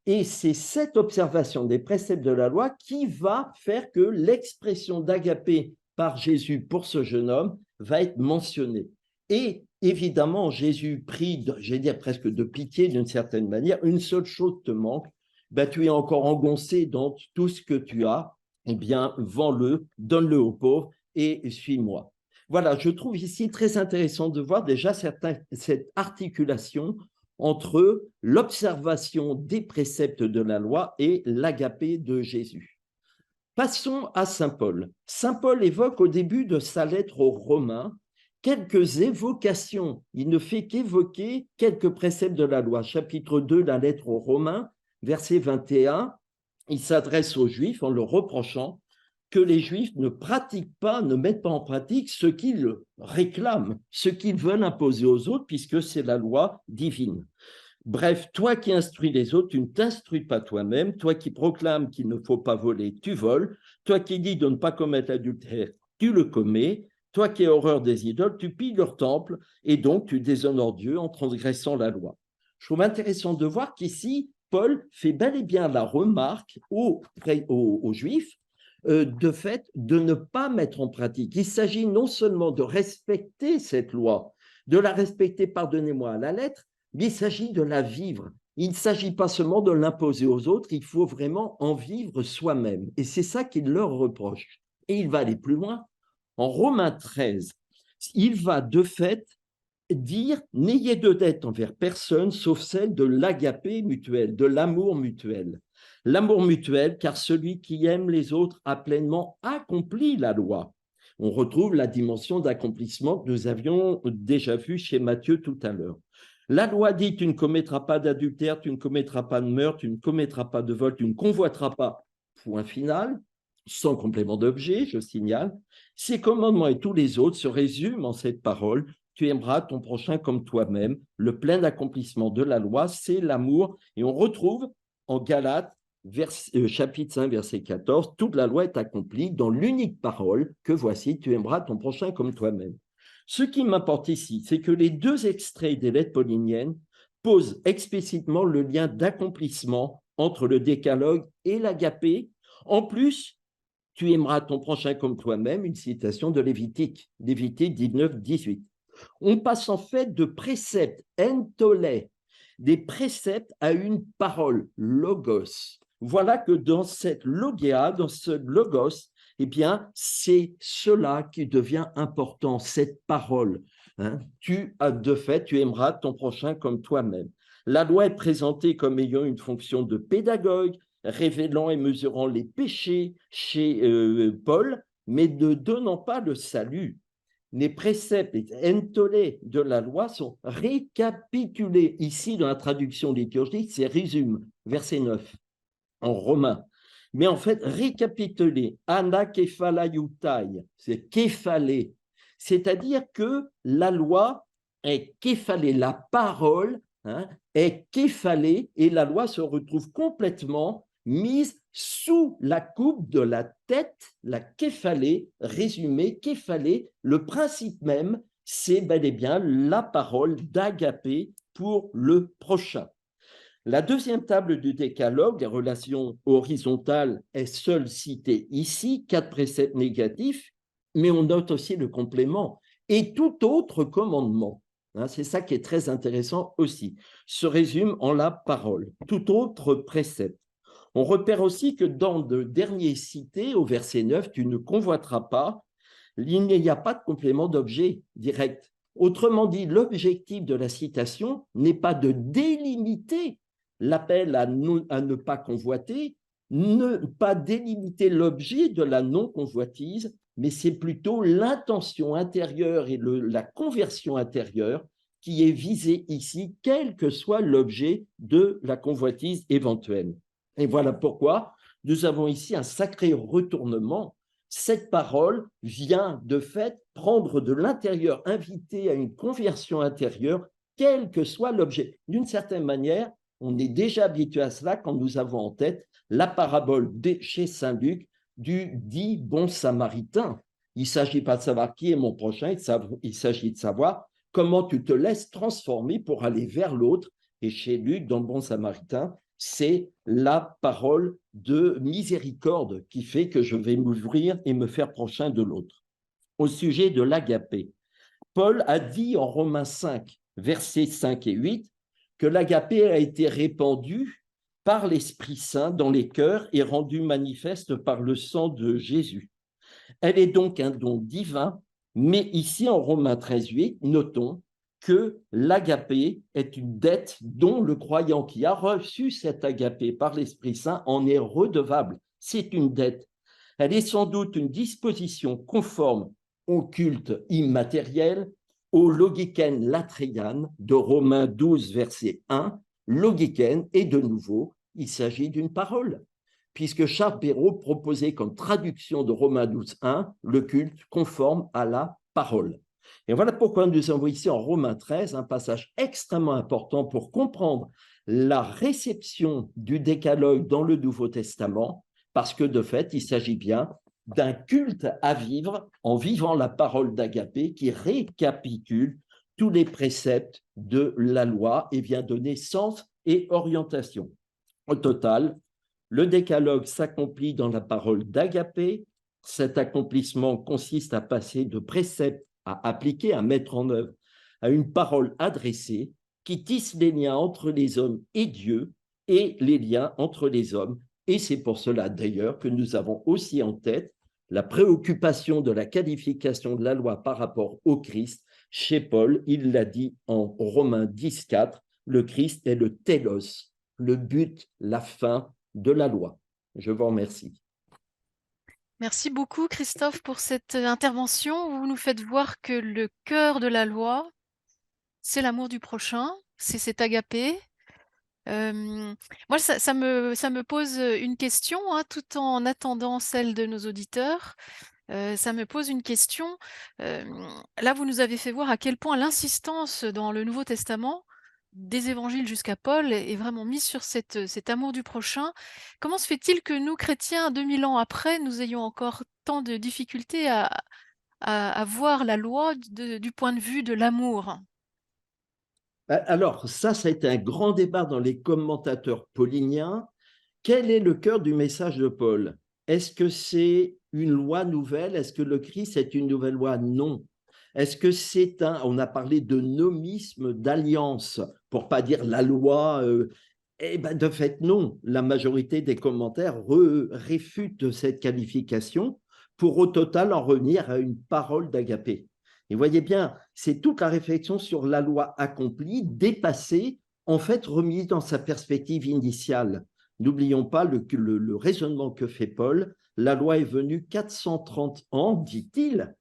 Et c'est cette observation des préceptes de la loi qui va faire que l'expression d'agapé par Jésus pour ce jeune homme va être mentionnée. Et évidemment, Jésus prie, j'allais dire presque de pitié d'une certaine manière, une seule chose te manque, tu es encore engoncé dans tout ce que tu as, eh bien, vends-le, donne-le aux pauvres et suis-moi. Voilà, je trouve ici très intéressant de voir déjà cette articulation entre l'observation des préceptes de la loi et l'agapé de Jésus. Passons à saint Paul. Saint Paul évoque au début de sa lettre aux Romains quelques évocations. Il ne fait qu'évoquer quelques préceptes de la loi. Chapitre 2, la lettre aux Romains, verset 21, il s'adresse aux Juifs en leur reprochant que les Juifs ne pratiquent pas, ne mettent pas en pratique ce qu'ils réclament, ce qu'ils veulent imposer aux autres, puisque c'est la loi divine. Bref, toi qui instruis les autres, tu ne t'instruis pas toi-même. Toi qui proclames qu'il ne faut pas voler, tu voles. Toi qui dis de ne pas commettre l'adultère, tu le commets. Toi qui as horreur des idoles, tu pilles leur temple et donc tu déshonores Dieu en transgressant la loi. Je trouve intéressant de voir qu'ici, Paul fait bel et bien la remarque aux Juifs de fait de ne pas mettre en pratique. Il s'agit non seulement de respecter cette loi, de la respecter, pardonnez-moi, à la lettre, mais il s'agit de la vivre. Il ne s'agit pas seulement de l'imposer aux autres, il faut vraiment en vivre soi-même. Et c'est ça qu'il leur reproche. Et il va aller plus loin. En Romains 13, il va de fait dire « N'ayez de dette envers personne, sauf celle de l'agapé mutuel, de l'amour mutuel. » L'amour mutuel, car celui qui aime les autres a pleinement accompli la loi. On retrouve la dimension d'accomplissement que nous avions déjà vue chez Matthieu tout à l'heure. La loi dit « Tu ne commettras pas d'adultère, tu ne commettras pas de meurtre, tu ne commettras pas de vol, tu ne convoiteras pas. » Point final, sans complément d'objet, je signale. Ces commandements et tous les autres se résument en cette parole. Tu aimeras ton prochain comme toi-même. Le plein accomplissement de la loi, c'est l'amour. Et on retrouve en Galates, chapitre 5, verset 14, toute la loi est accomplie dans l'unique parole que voici, tu aimeras ton prochain comme toi-même. Ce qui m'importe ici, c'est que les deux extraits des lettres pauliniennes posent explicitement le lien d'accomplissement entre le décalogue et l'agapé. En plus, tu aimeras ton prochain comme toi-même, une citation de Lévitique 19, 18. On passe en fait de préceptes entolé, des préceptes à une parole, logos. Voilà que dans cette logia, dans ce logos, eh bien, c'est cela qui devient important, cette parole. Hein. De fait, tu aimeras ton prochain comme toi-même. La loi est présentée comme ayant une fonction de pédagogue, révélant et mesurant les péchés chez Paul, mais ne donnant pas le salut. Les préceptes entolés de la loi sont récapitulés. Ici, dans la traduction liturgique, c'est résume, verset 9, en romain. Mais en fait, récapitulé, anakephalayutai, c'est képhalé. C'est-à-dire que la loi est képhalée, la parole est képhalée et la loi se retrouve complètement mise sous la coupe de la tête, la képhalée, résumé, képhalée, le principe même, c'est bel et bien la parole d'agapé pour le prochain. La deuxième table du décalogue, les relations horizontales, est seule citée ici, 4 préceptes négatifs, mais on note aussi le complément et tout autre commandement. C'est ça qui est très intéressant aussi, se résume en la parole, tout autre précepte. On repère aussi que dans le dernier cité, au verset 9, tu ne convoiteras pas, il n'y a pas de complément d'objet direct. Autrement dit, l'objectif de la citation n'est pas de délimiter l'appel à ne pas convoiter, ne pas délimiter l'objet de la non-convoitise, mais c'est plutôt l'intention intérieure et la conversion intérieure qui est visée ici, quel que soit l'objet de la convoitise éventuelle. Et voilà pourquoi nous avons ici un sacré retournement. Cette parole vient de fait prendre de l'intérieur, inviter à une conversion intérieure, quel que soit l'objet. D'une certaine manière, on est déjà habitué à cela quand nous avons en tête la parabole chez Saint Luc du dit bon samaritain. Il ne s'agit pas de savoir qui est mon prochain, il s'agit de savoir comment tu te laisses transformer pour aller vers l'autre. Et chez Luc, dans le bon samaritain, c'est la parole de miséricorde qui fait que je vais m'ouvrir et me faire prochain de l'autre. Au sujet de l'agapé, Paul a dit en Romains 5, versets 5 et 8, que l'agapé a été répandu par l'Esprit Saint dans les cœurs et rendu manifeste par le sang de Jésus. Elle est donc un don divin, mais ici en Romains 13, 8, notons que l'agapé est une dette dont le croyant qui a reçu cet agapé par l'Esprit Saint en est redevable. C'est une dette. Elle est sans doute une disposition conforme au culte immatériel, au logiken latreian de Romains 12, verset 1. Logiken, et de nouveau, il s'agit d'une parole, puisque Charles Perrault proposait comme traduction de Romains 12, 1 le culte conforme à la parole. Et voilà pourquoi nous avons ici en Romains 13 un passage extrêmement important pour comprendre la réception du décalogue dans le Nouveau Testament, parce que de fait, il s'agit bien d'un culte à vivre en vivant la parole d'Agapé qui récapitule tous les préceptes de la loi et vient donner sens et orientation. Au total, le décalogue s'accomplit dans la parole d'Agapé. Cet accomplissement consiste à passer de préceptes à appliquer, à mettre en œuvre, à une parole adressée qui tisse les liens entre les hommes et Dieu et les liens entre les hommes. Et c'est pour cela d'ailleurs que nous avons aussi en tête la préoccupation de la qualification de la loi par rapport au Christ. Chez Paul, il l'a dit en Romains 10, 4, le Christ est le télos, le but, la fin de la loi. Je vous remercie. Merci beaucoup, Christophe, pour cette intervention. Vous nous faites voir que le cœur de la loi, c'est l'amour du prochain, c'est cet agapé. Moi, ça me pose une question, hein, tout en attendant celle de nos auditeurs. Ça me pose une question. Là, vous nous avez fait voir à quel point l'insistance dans le Nouveau Testament, des évangiles jusqu'à Paul, est vraiment mise sur cet amour du prochain. Comment se fait-il que nous, chrétiens, 2000 ans après, nous ayons encore tant de difficultés à voir la loi du point de vue de l'amour? Alors, ça a été un grand débat dans les commentateurs pauliniens. Quel est le cœur du message de Paul? Est-ce que c'est une loi nouvelle? Est-ce que le Christ est une nouvelle loi? Non. Est-ce que c'est on a parlé de nomisme, d'alliance, pour pas dire la loi? Eh ben, de fait, non. La majorité des commentaires réfutent cette qualification pour au total en revenir à une parole d'Agapé. Et voyez bien, c'est toute la réflexion sur la loi accomplie, dépassée, en fait remise dans sa perspective initiale. N'oublions pas le raisonnement que fait Paul. La loi est venue 430 ans, dit-il,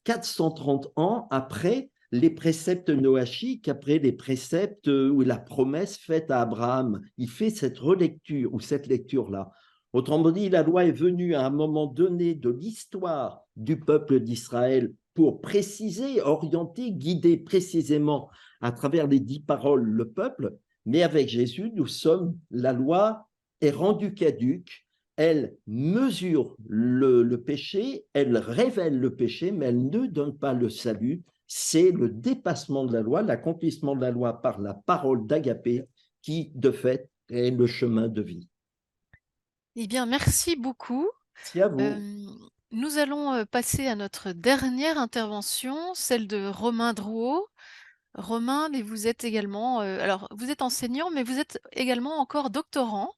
430 ans après les préceptes noachiques, après les préceptes ou la promesse faite à Abraham. Il fait cette relecture ou cette lecture-là. Autrement dit, la loi est venue à un moment donné de l'histoire du peuple d'Israël pour préciser, orienter, guider précisément à travers les 10 paroles le peuple. Mais avec Jésus, la loi est rendue caduque, elle mesure le péché, elle révèle le péché, mais elle ne donne pas le salut. C'est le dépassement de la loi, l'accomplissement de la loi par la parole d'Agapé qui, de fait, est le chemin de vie. Eh bien, merci beaucoup. Merci à vous. Nous allons passer à notre dernière intervention, celle de Romain Drouot. Romain, mais vous êtes également, alors vous êtes enseignant, mais vous êtes également encore doctorant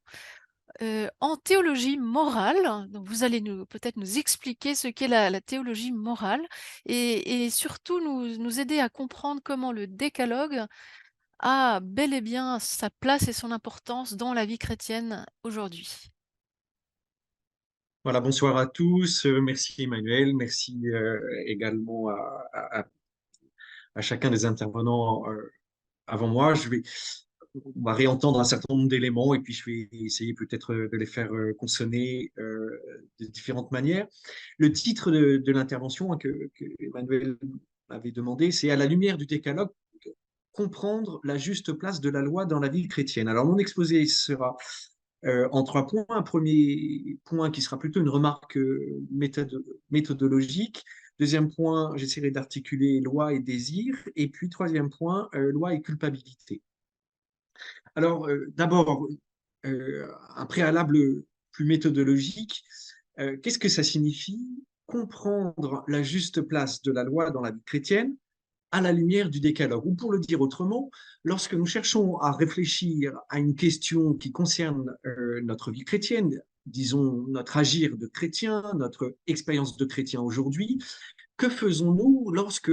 en théologie morale. Donc vous allez peut-être nous expliquer ce qu'est la théologie morale et surtout nous aider à comprendre comment le décalogue a bel et bien sa place et son importance dans la vie chrétienne aujourd'hui. Voilà, bonsoir à tous. Merci Emmanuel. Merci également à chacun des intervenants avant moi. On va réentendre un certain nombre d'éléments et puis je vais essayer peut-être de les faire consonner de différentes manières. Le titre de l'intervention que Emmanuel m'avait demandé, c'est « À la lumière du décalogue, comprendre la juste place de la loi dans la vie chrétienne ». Alors mon exposé sera en 3 points. Un premier point qui sera plutôt une remarque méthodologique. Deuxième point, j'essaierai d'articuler loi et désir. Et puis, troisième point, loi et culpabilité. Alors, d'abord, un préalable plus méthodologique. Qu'est-ce que ça signifie? Comprendre la juste place de la loi dans la vie chrétienne à la lumière du décalogue. Ou pour le dire autrement, lorsque nous cherchons à réfléchir à une question qui concerne notre vie chrétienne, disons notre agir de chrétien, notre expérience de chrétien aujourd'hui, que faisons-nous lorsque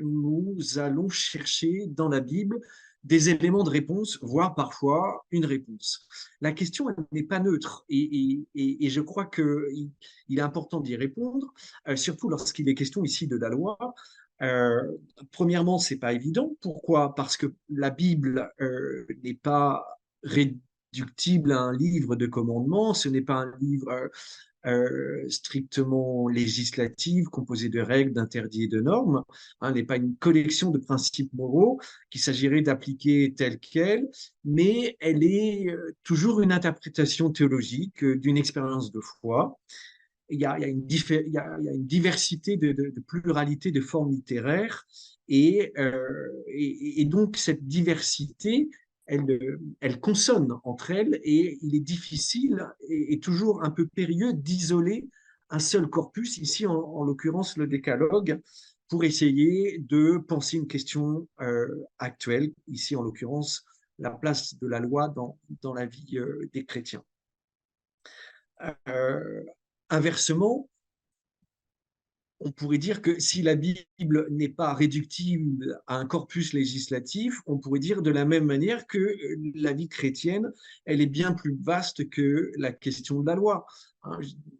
nous allons chercher dans la Bible des éléments de réponse, voire parfois une réponse. La question, elle n'est pas neutre et je crois qu'il est important d'y répondre, surtout lorsqu'il est question ici de la loi. Premièrement, c'est pas évident. Pourquoi? Parce que la Bible n'est pas réductible à un livre de commandements, ce n'est pas un livre strictement législative, composée de règles, d'interdits et de normes. Elle n'est pas une collection de principes moraux qu'il s'agirait d'appliquer telle quelle, mais elle est toujours une interprétation théologique d'une expérience de foi. Il y a une diversité de pluralité de formes littéraires et donc cette diversité, elle consonne entre elles et il est difficile et toujours un peu périlleux d'isoler un seul corpus, ici en l'occurrence le décalogue, pour essayer de penser une question actuelle, ici en l'occurrence la place de la loi dans la vie des chrétiens. Inversement, on pourrait dire que si la Bible n'est pas réductible à un corpus législatif, on pourrait dire de la même manière que la vie chrétienne, elle est bien plus vaste que la question de la loi.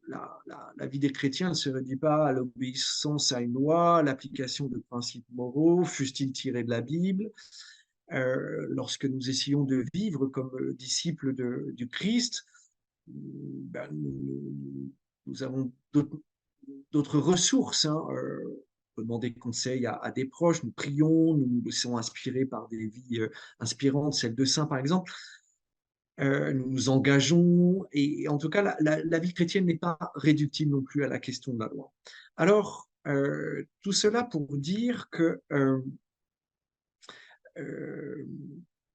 La vie des chrétiens ne se réduit pas à l'obéissance à une loi, à l'application de principes moraux, fussent-ils tirés de la Bible. Lorsque nous essayons de vivre comme disciples du Christ, ben, nous avons d'autres ressources. On peut demander conseil à des proches, nous prions, nous nous laissons inspirer par des vies inspirantes, celles de saints par exemple. Nous nous engageons et en tout cas, la vie chrétienne n'est pas réductible non plus à la question de la loi. Alors, tout cela pour dire que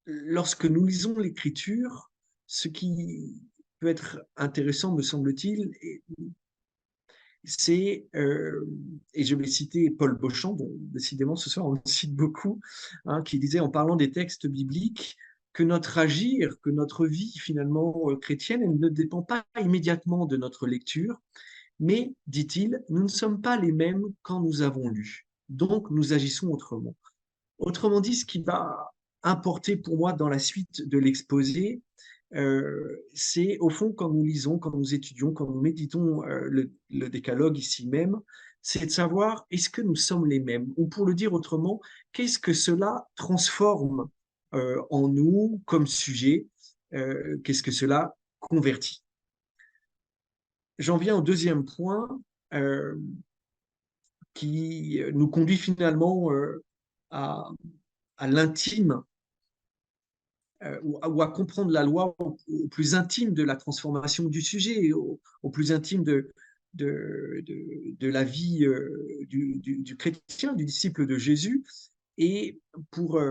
lorsque nous lisons l'Écriture, ce qui peut être intéressant, me semble-t-il, c'est, et je vais citer Paul Beauchamp, dont décidément ce soir on le cite beaucoup, qui disait en parlant des textes bibliques que notre agir, que notre vie finalement chrétienne, elle ne dépend pas immédiatement de notre lecture, mais, dit-il, nous ne sommes pas les mêmes quand nous avons lu, donc nous agissons autrement. Autrement dit, ce qui va importer pour moi dans la suite de l'exposé, c'est au fond quand nous lisons, quand nous étudions, quand nous méditons le décalogue ici même, c'est de savoir est-ce que nous sommes les mêmes, ou pour le dire autrement, qu'est-ce que cela transforme en nous comme sujet, qu'est-ce que cela convertit. J'en viens au deuxième point qui nous conduit finalement à l'intime ou à comprendre la loi au plus intime de la transformation du sujet, au plus intime de la vie du chrétien, du disciple de Jésus. Et pour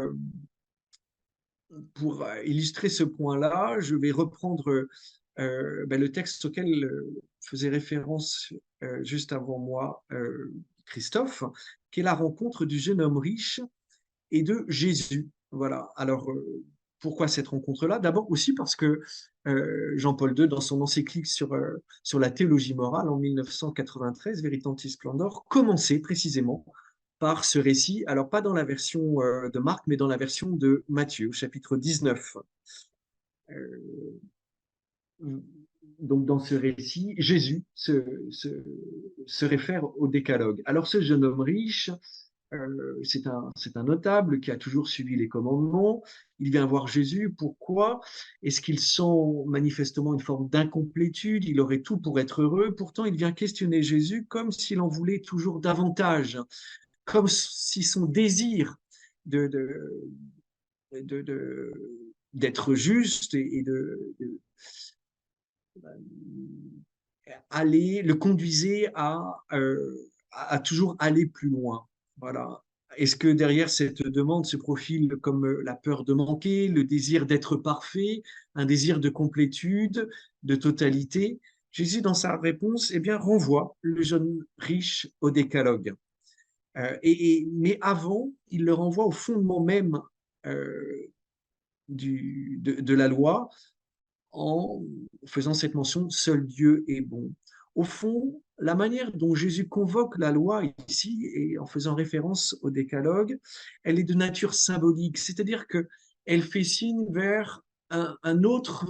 illustrer ce point-là, je vais reprendre le texte auquel faisait référence juste avant moi Christophe, qui est la rencontre du jeune homme riche et de Jésus. Voilà. Alors, pourquoi cette rencontre-là? D'abord aussi parce que Jean-Paul II, dans son encyclique sur la théologie morale en 1993, Veritatis Splendor, commençait précisément par ce récit, alors pas dans la version de Marc, mais dans la version de Matthieu, au chapitre 19. Donc, dans ce récit, Jésus se réfère au décalogue. Alors, ce jeune homme riche, c'est un notable qui a toujours suivi les commandements. Il vient voir Jésus. Pourquoi? Est-ce qu'il sent manifestement une forme d'incomplétude? Il aurait tout pour être heureux. Pourtant, il vient questionner Jésus comme s'il en voulait toujours davantage, comme si son désir d'être juste et le conduisait à toujours aller plus loin. Voilà. Est-ce que derrière cette demande se profile comme la peur de manquer, le désir d'être parfait, un désir de complétude, de totalité? Jésus, dans sa réponse, renvoie le jeune riche au décalogue. Mais avant, il le renvoie au fondement même de la loi, en faisant cette mention « seul Dieu est bon ». Au fond, la manière dont Jésus convoque la loi ici, et en faisant référence au décalogue, elle est de nature symbolique, c'est-à-dire qu'elle fait signe vers un autre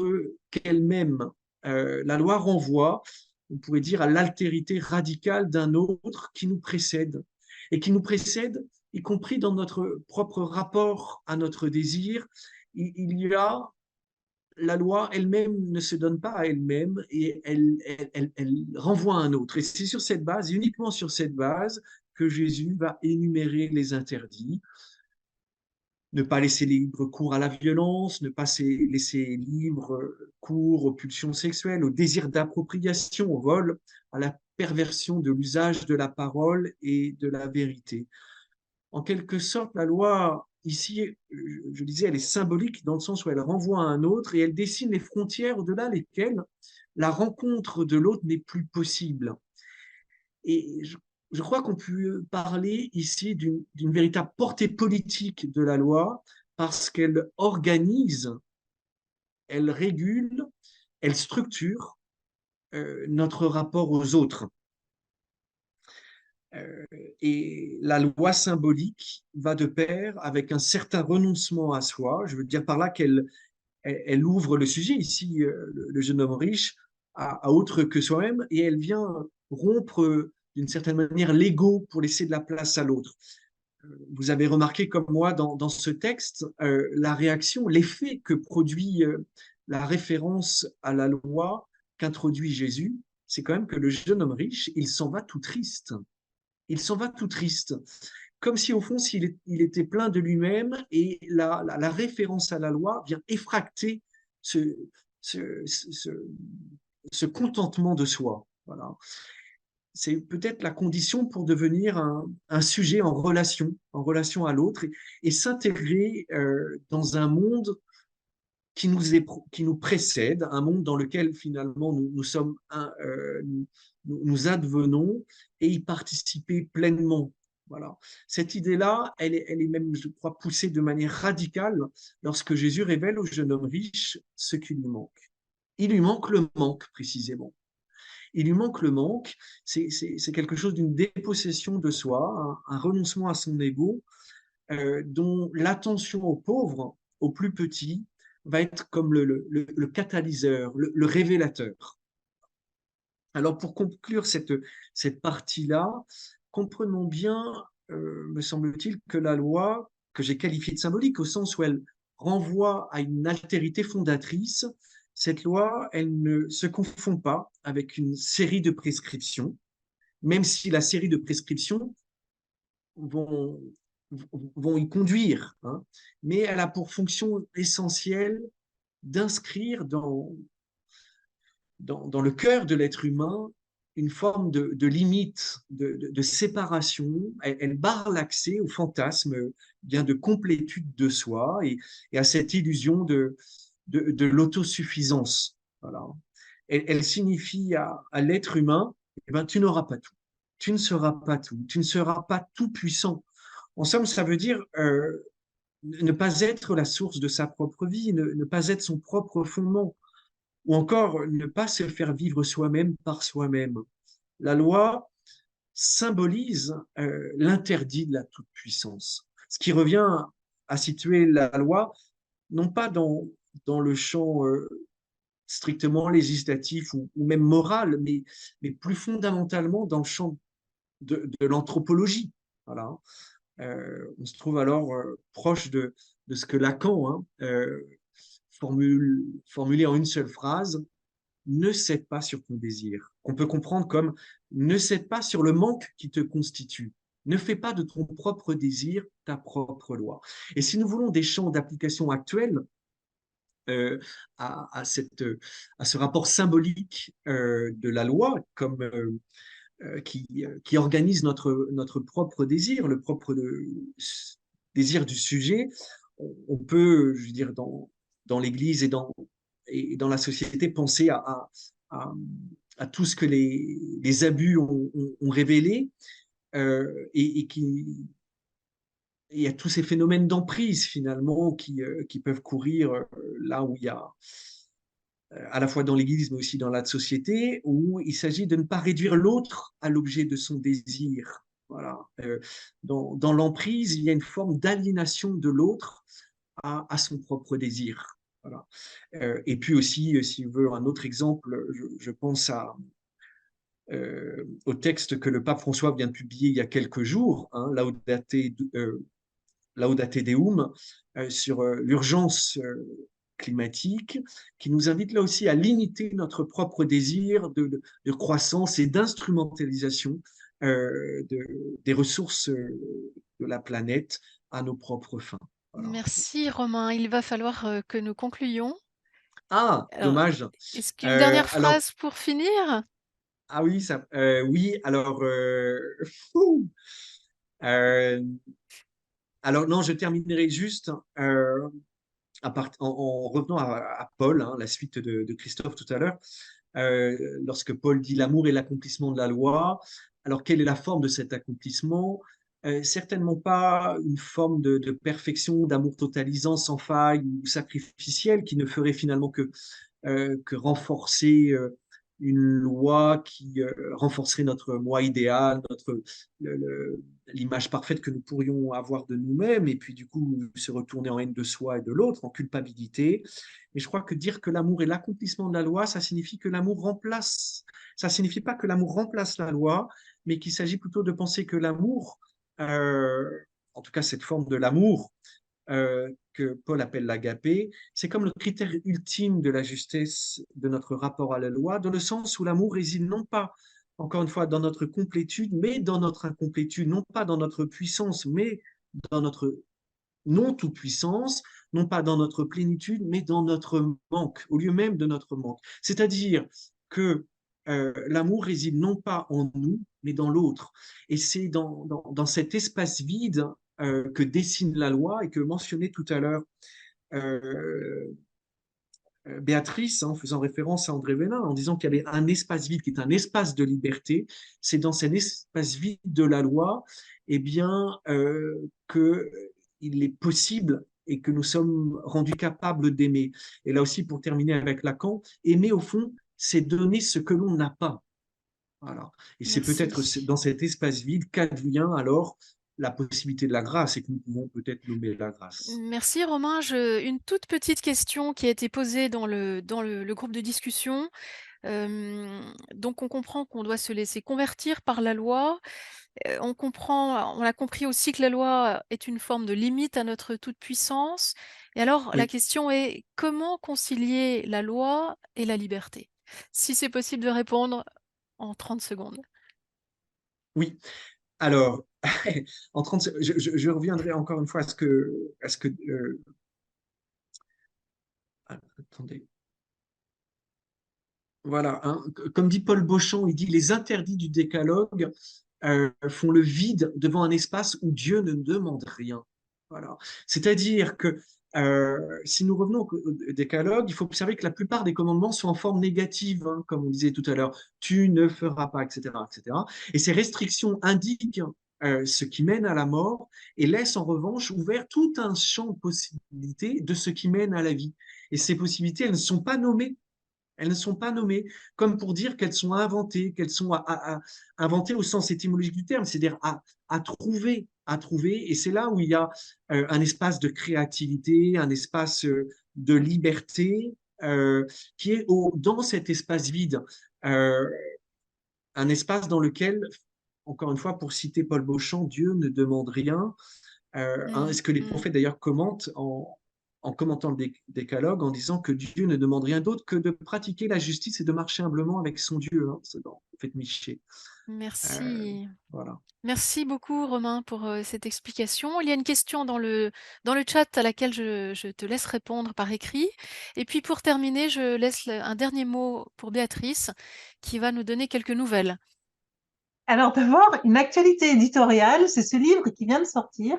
qu'elle-même. La loi renvoie, on pourrait dire, à l'altérité radicale d'un autre qui nous précède, et qui nous précède, y compris dans notre propre rapport à notre désir. Il y a la loi elle-même ne se donne pas à elle-même et elle renvoie à un autre. Et c'est sur cette base, uniquement sur cette base, que Jésus va énumérer les interdits. Ne pas laisser libre cours à la violence, ne pas laisser libre cours aux pulsions sexuelles, au désir d'appropriation, au vol, à la perversion de l'usage de la parole et de la vérité. En quelque sorte, la loi, ici, je disais, elle est symbolique dans le sens où elle renvoie à un autre et elle dessine les frontières au-delà lesquelles la rencontre de l'autre n'est plus possible. Et je crois qu'on peut parler ici d'une véritable portée politique de la loi parce qu'elle organise, elle régule, elle structure notre rapport aux autres. Et la loi symbolique va de pair avec un certain renoncement à soi. Je veux dire par là qu'elle ouvre le sujet ici, le jeune homme riche, à autre que soi-même, et elle vient rompre d'une certaine manière l'ego pour laisser de la place à l'autre. Vous avez remarqué comme moi dans ce texte la réaction, l'effet que produit la référence à la loi qu'introduit Jésus, c'est quand même que le jeune homme riche, il s'en va tout triste. Il s'en va tout triste, comme si au fond, il était plein de lui-même et la référence à la loi vient effracter ce, ce, ce, ce contentement de soi. Voilà. C'est peut-être la condition pour devenir un sujet en relation à l'autre et s'intégrer dans un monde qui nous précède, un monde dans lequel finalement nous sommes nous advenons et y participer pleinement. Voilà. Cette idée-là, elle est même, je crois, poussée de manière radicale lorsque Jésus révèle au jeune homme riche ce qui lui manque. Il lui manque le manque, précisément. Il lui manque le manque, c'est quelque chose d'une dépossession de soi, un renoncement à son ego, dont l'attention aux pauvres, aux plus petits, va être comme le catalyseur, le révélateur. Alors pour conclure cette partie-là, comprenons bien, me semble-t-il, que la loi, que j'ai qualifiée de symbolique, au sens où elle renvoie à une altérité fondatrice, cette loi, elle ne se confond pas avec une série de prescriptions, même si la série de prescriptions vont, vont y conduire, hein, mais elle a pour fonction essentielle d'inscrire dans le cœur de l'être humain une forme de limite, de séparation. Elle barre l'accès au fantasme bien de complétude de soi et à cette illusion de l'autosuffisance. Voilà. Elle signifie à l'être humain, eh ben, tu n'auras pas tout. Tu ne seras pas tout. Tu ne seras pas tout puissant. En somme, ça veut dire ne pas être la source de sa propre vie, ne pas être son propre fondement, ou encore ne pas se faire vivre soi-même par soi-même. La loi symbolise l'interdit de la toute-puissance, ce qui revient à situer la loi non pas dans le champ strictement législatif ou même moral, mais plus fondamentalement dans le champ de l'anthropologie. Voilà. On se trouve alors proche de ce que Lacan formulé en une seule phrase, ne cède pas sur ton désir. On peut comprendre comme ne cède pas sur le manque qui te constitue. Ne fais pas de ton propre désir ta propre loi. Et si nous voulons des champs d'application actuels à ce rapport symbolique de la loi comme qui organise notre propre désir, le propre désir du sujet, on peut, je veux dire, dans l'Église et dans la société, penser à tout ce que les abus ont révélé et à tous ces phénomènes d'emprise finalement qui peuvent courir là où il y a à la fois dans l'Église, mais aussi dans la société, où il s'agit de ne pas réduire l'autre à l'objet de son désir. Voilà. Dans l'emprise, il y a une forme d'aliénation de l'autre à son propre désir. Voilà. Et puis aussi, si vous voulez un autre exemple, je pense au texte que le pape François vient de publier il y a quelques jours, hein, Laudate Deum, sur l'urgence climatique, qui nous invite là aussi à limiter notre propre désir de croissance et d'instrumentalisation des ressources de la planète à nos propres fins. Voilà. Merci Romain. Il va falloir que nous concluions. Ah, Alors, dommage. est-ce qu'une dernière Alors, phrase pour finir? ah oui, oui, alors, fou. Euh, alors non, je terminerai juste en revenant à Paul, hein, la suite de Christophe tout à l'heure, lorsque Paul dit l'amour est l'accomplissement de la loi. Alors, quelle est la forme de cet accomplissement? Certainement pas une forme de perfection, d'amour totalisant, sans faille ou sacrificiel, qui ne ferait finalement que renforcer une loi qui renforcerait notre moi idéal, l'image parfaite que nous pourrions avoir de nous-mêmes, et puis du coup se retourner en haine de soi et de l'autre, en culpabilité. Mais je crois que dire que l'amour est l'accomplissement de la loi, ça signifie que l'amour remplace. Ça signifie pas que l'amour remplace la loi, mais qu'il s'agit plutôt de penser que l'amour, en tout cas cette forme de l'amour, que Paul appelle l'agapé, c'est comme le critère ultime de la justesse de notre rapport à la loi, dans le sens où l'amour réside non pas, encore une fois, dans notre complétude, mais dans notre incomplétude, non pas dans notre puissance, mais dans notre non-toute-puissance, non pas dans notre plénitude, mais dans notre manque, au lieu même de notre manque. C'est-à-dire que l'amour réside non pas en nous, mais dans l'autre. Et c'est dans cet espace vide que dessine la loi et que mentionnait tout à l'heure euh, Béatrice, hein, en faisant référence à André Vénin, en disant qu'il y avait un espace vide qui est un espace de liberté. C'est dans cet espace vide de la loi, eh bien, qu'il est possible et que nous sommes rendus capables d'aimer. Et là aussi, pour terminer avec Lacan, aimer au fond, c'est donner ce que l'on n'a pas. Voilà. Et c'est peut-être Merci. dans cet espace vide qu'advient alors la possibilité de la grâce et que nous pouvons peut-être nommer la grâce. Merci Romain. Une toute petite question qui a été posée dans le groupe de discussion. Donc on comprend qu'on doit se laisser convertir par la loi. On a compris aussi que la loi est une forme de limite à notre toute-puissance. Et alors la Oui, question est comment concilier la loi et la liberté? Si c'est possible de répondre en 30 secondes. oui. Alors, en 30, je reviendrai encore une fois attendez. Voilà, hein, comme dit Paul Beauchamp, il dit les interdits du décalogue font le vide devant un espace où Dieu ne demande rien. Voilà. C'est-à-dire que si nous revenons au décalogue, il faut observer que la plupart des commandements sont en forme négative, hein, comme on disait tout à l'heure, tu ne feras pas, etc., etc. Et ces restrictions indiquent ce qui mène à la mort et laissent en revanche ouvert tout un champ de possibilités de ce qui mène à la vie. Et ces possibilités, elles ne sont pas nommées. Elles ne sont pas nommées, comme pour dire qu'elles sont inventées, qu'elles sont inventées au sens étymologique du terme, c'est-à-dire à trouver, à trouver. Et c'est là où il y a un espace de créativité, un espace de liberté qui est dans cet espace vide, euh, un espace dans lequel, encore une fois, pour citer Paul Beauchamp, Dieu ne demande rien. Mm, Est-ce que les mm. prophètes d'ailleurs commentent en commentant le décalogue en disant que Dieu ne demande rien d'autre que de pratiquer la justice et de marcher humblement avec son Dieu, hein, c'est dans le fait Miché. Merci. Voilà. Merci beaucoup Romain pour cette explication. Il y a une question dans le chat à laquelle je te laisse répondre par écrit. Et puis pour terminer, je laisse un dernier mot pour Béatrice qui va nous donner quelques nouvelles. Alors d'abord, une actualité éditoriale, c'est ce livre qui vient de sortir,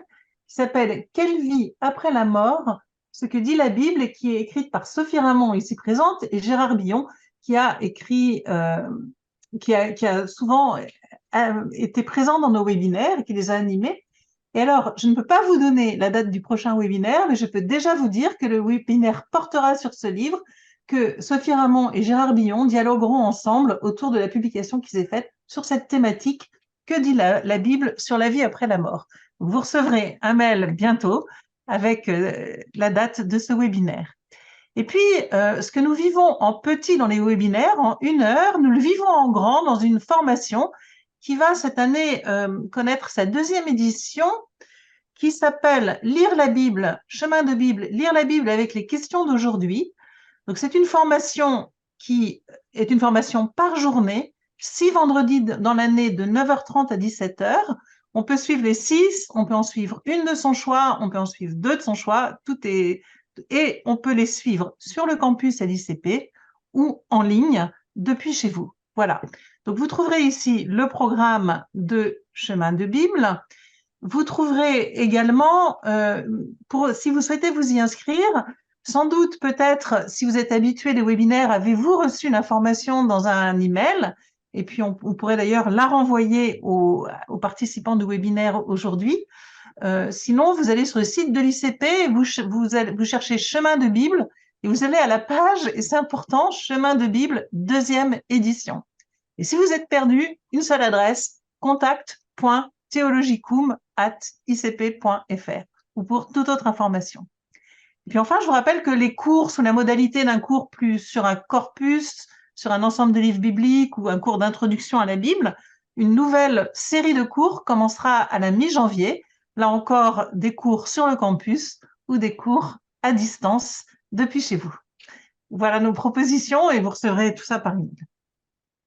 qui s'appelle Quelle vie après la mort? Ce que dit la Bible et qui est écrite par Sophie Ramon ici présente et Gérard Billon qui a écrit, qui a souvent été présent dans nos webinaires et qui les a animés. Et alors, je ne peux pas vous donner la date du prochain webinaire, mais je peux déjà vous dire que le webinaire portera sur ce livre que Sophie Ramon et Gérard Billon dialogueront ensemble autour de la publication qui s'est faite sur cette thématique. Que dit la Bible sur la vie après la mort? Vous recevrez un mail bientôt avec la date de ce webinaire. Et puis, ce que nous vivons en petit dans les webinaires, en 1 heure, nous le vivons en grand dans une formation qui va cette année connaître sa 2e édition, qui s'appelle Lire la Bible, chemin de Bible, lire la Bible avec les questions d'aujourd'hui. Donc, c'est une formation qui est une formation par journée, 6 vendredis dans l'année de 9h30 à 17h. On peut suivre les 6, on peut en suivre une de son choix, on peut en suivre 2 de son choix, et on peut les suivre sur le campus à l'ICP ou en ligne depuis chez vous. Voilà. Donc, vous trouverez ici le programme de Chemin de Bible. Vous trouverez également, si vous souhaitez vous y inscrire, sans doute, peut-être, si vous êtes habitué des webinaires, avez-vous reçu l'information dans un email? Et puis, on pourrait d'ailleurs la renvoyer aux participants du webinaire aujourd'hui. Sinon, vous allez sur le site de l'ICP, vous cherchez Chemin de Bible et vous allez à la page, et c'est important, Chemin de Bible, 2e édition. Et si vous êtes perdu, une seule adresse, contact.theologicum@icp.fr ou pour toute autre information. Et puis enfin, je vous rappelle que les cours sous la modalité d'un cours plus sur un corpus, sur un ensemble de livres bibliques ou un cours d'introduction à la Bible, une nouvelle série de cours commencera à la mi-janvier. Là encore, des cours sur le campus ou des cours à distance depuis chez vous. Voilà nos propositions et vous recevrez tout ça par email.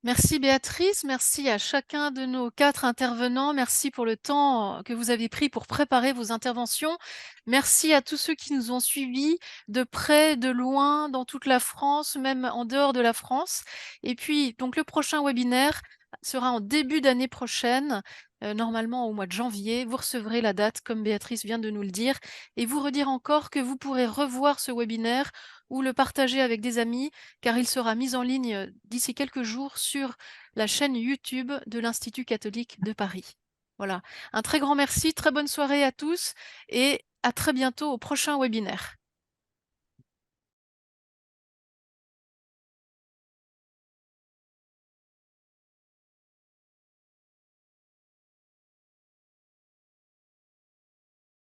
Merci Béatrice, merci à chacun de nos 4 intervenants, merci pour le temps que vous avez pris pour préparer vos interventions. Merci à tous ceux qui nous ont suivis de près, de loin, dans toute la France, même en dehors de la France. Et puis, donc le prochain webinaire sera en début d'année prochaine, normalement au mois de janvier. Vous recevrez la date, comme Béatrice vient de nous le dire, et vous redire encore que vous pourrez revoir ce webinaire ou le partager avec des amis, car il sera mis en ligne d'ici quelques jours sur la chaîne YouTube de l'Institut catholique de Paris. Voilà, un très grand merci, très bonne soirée à tous et à très bientôt au prochain webinaire.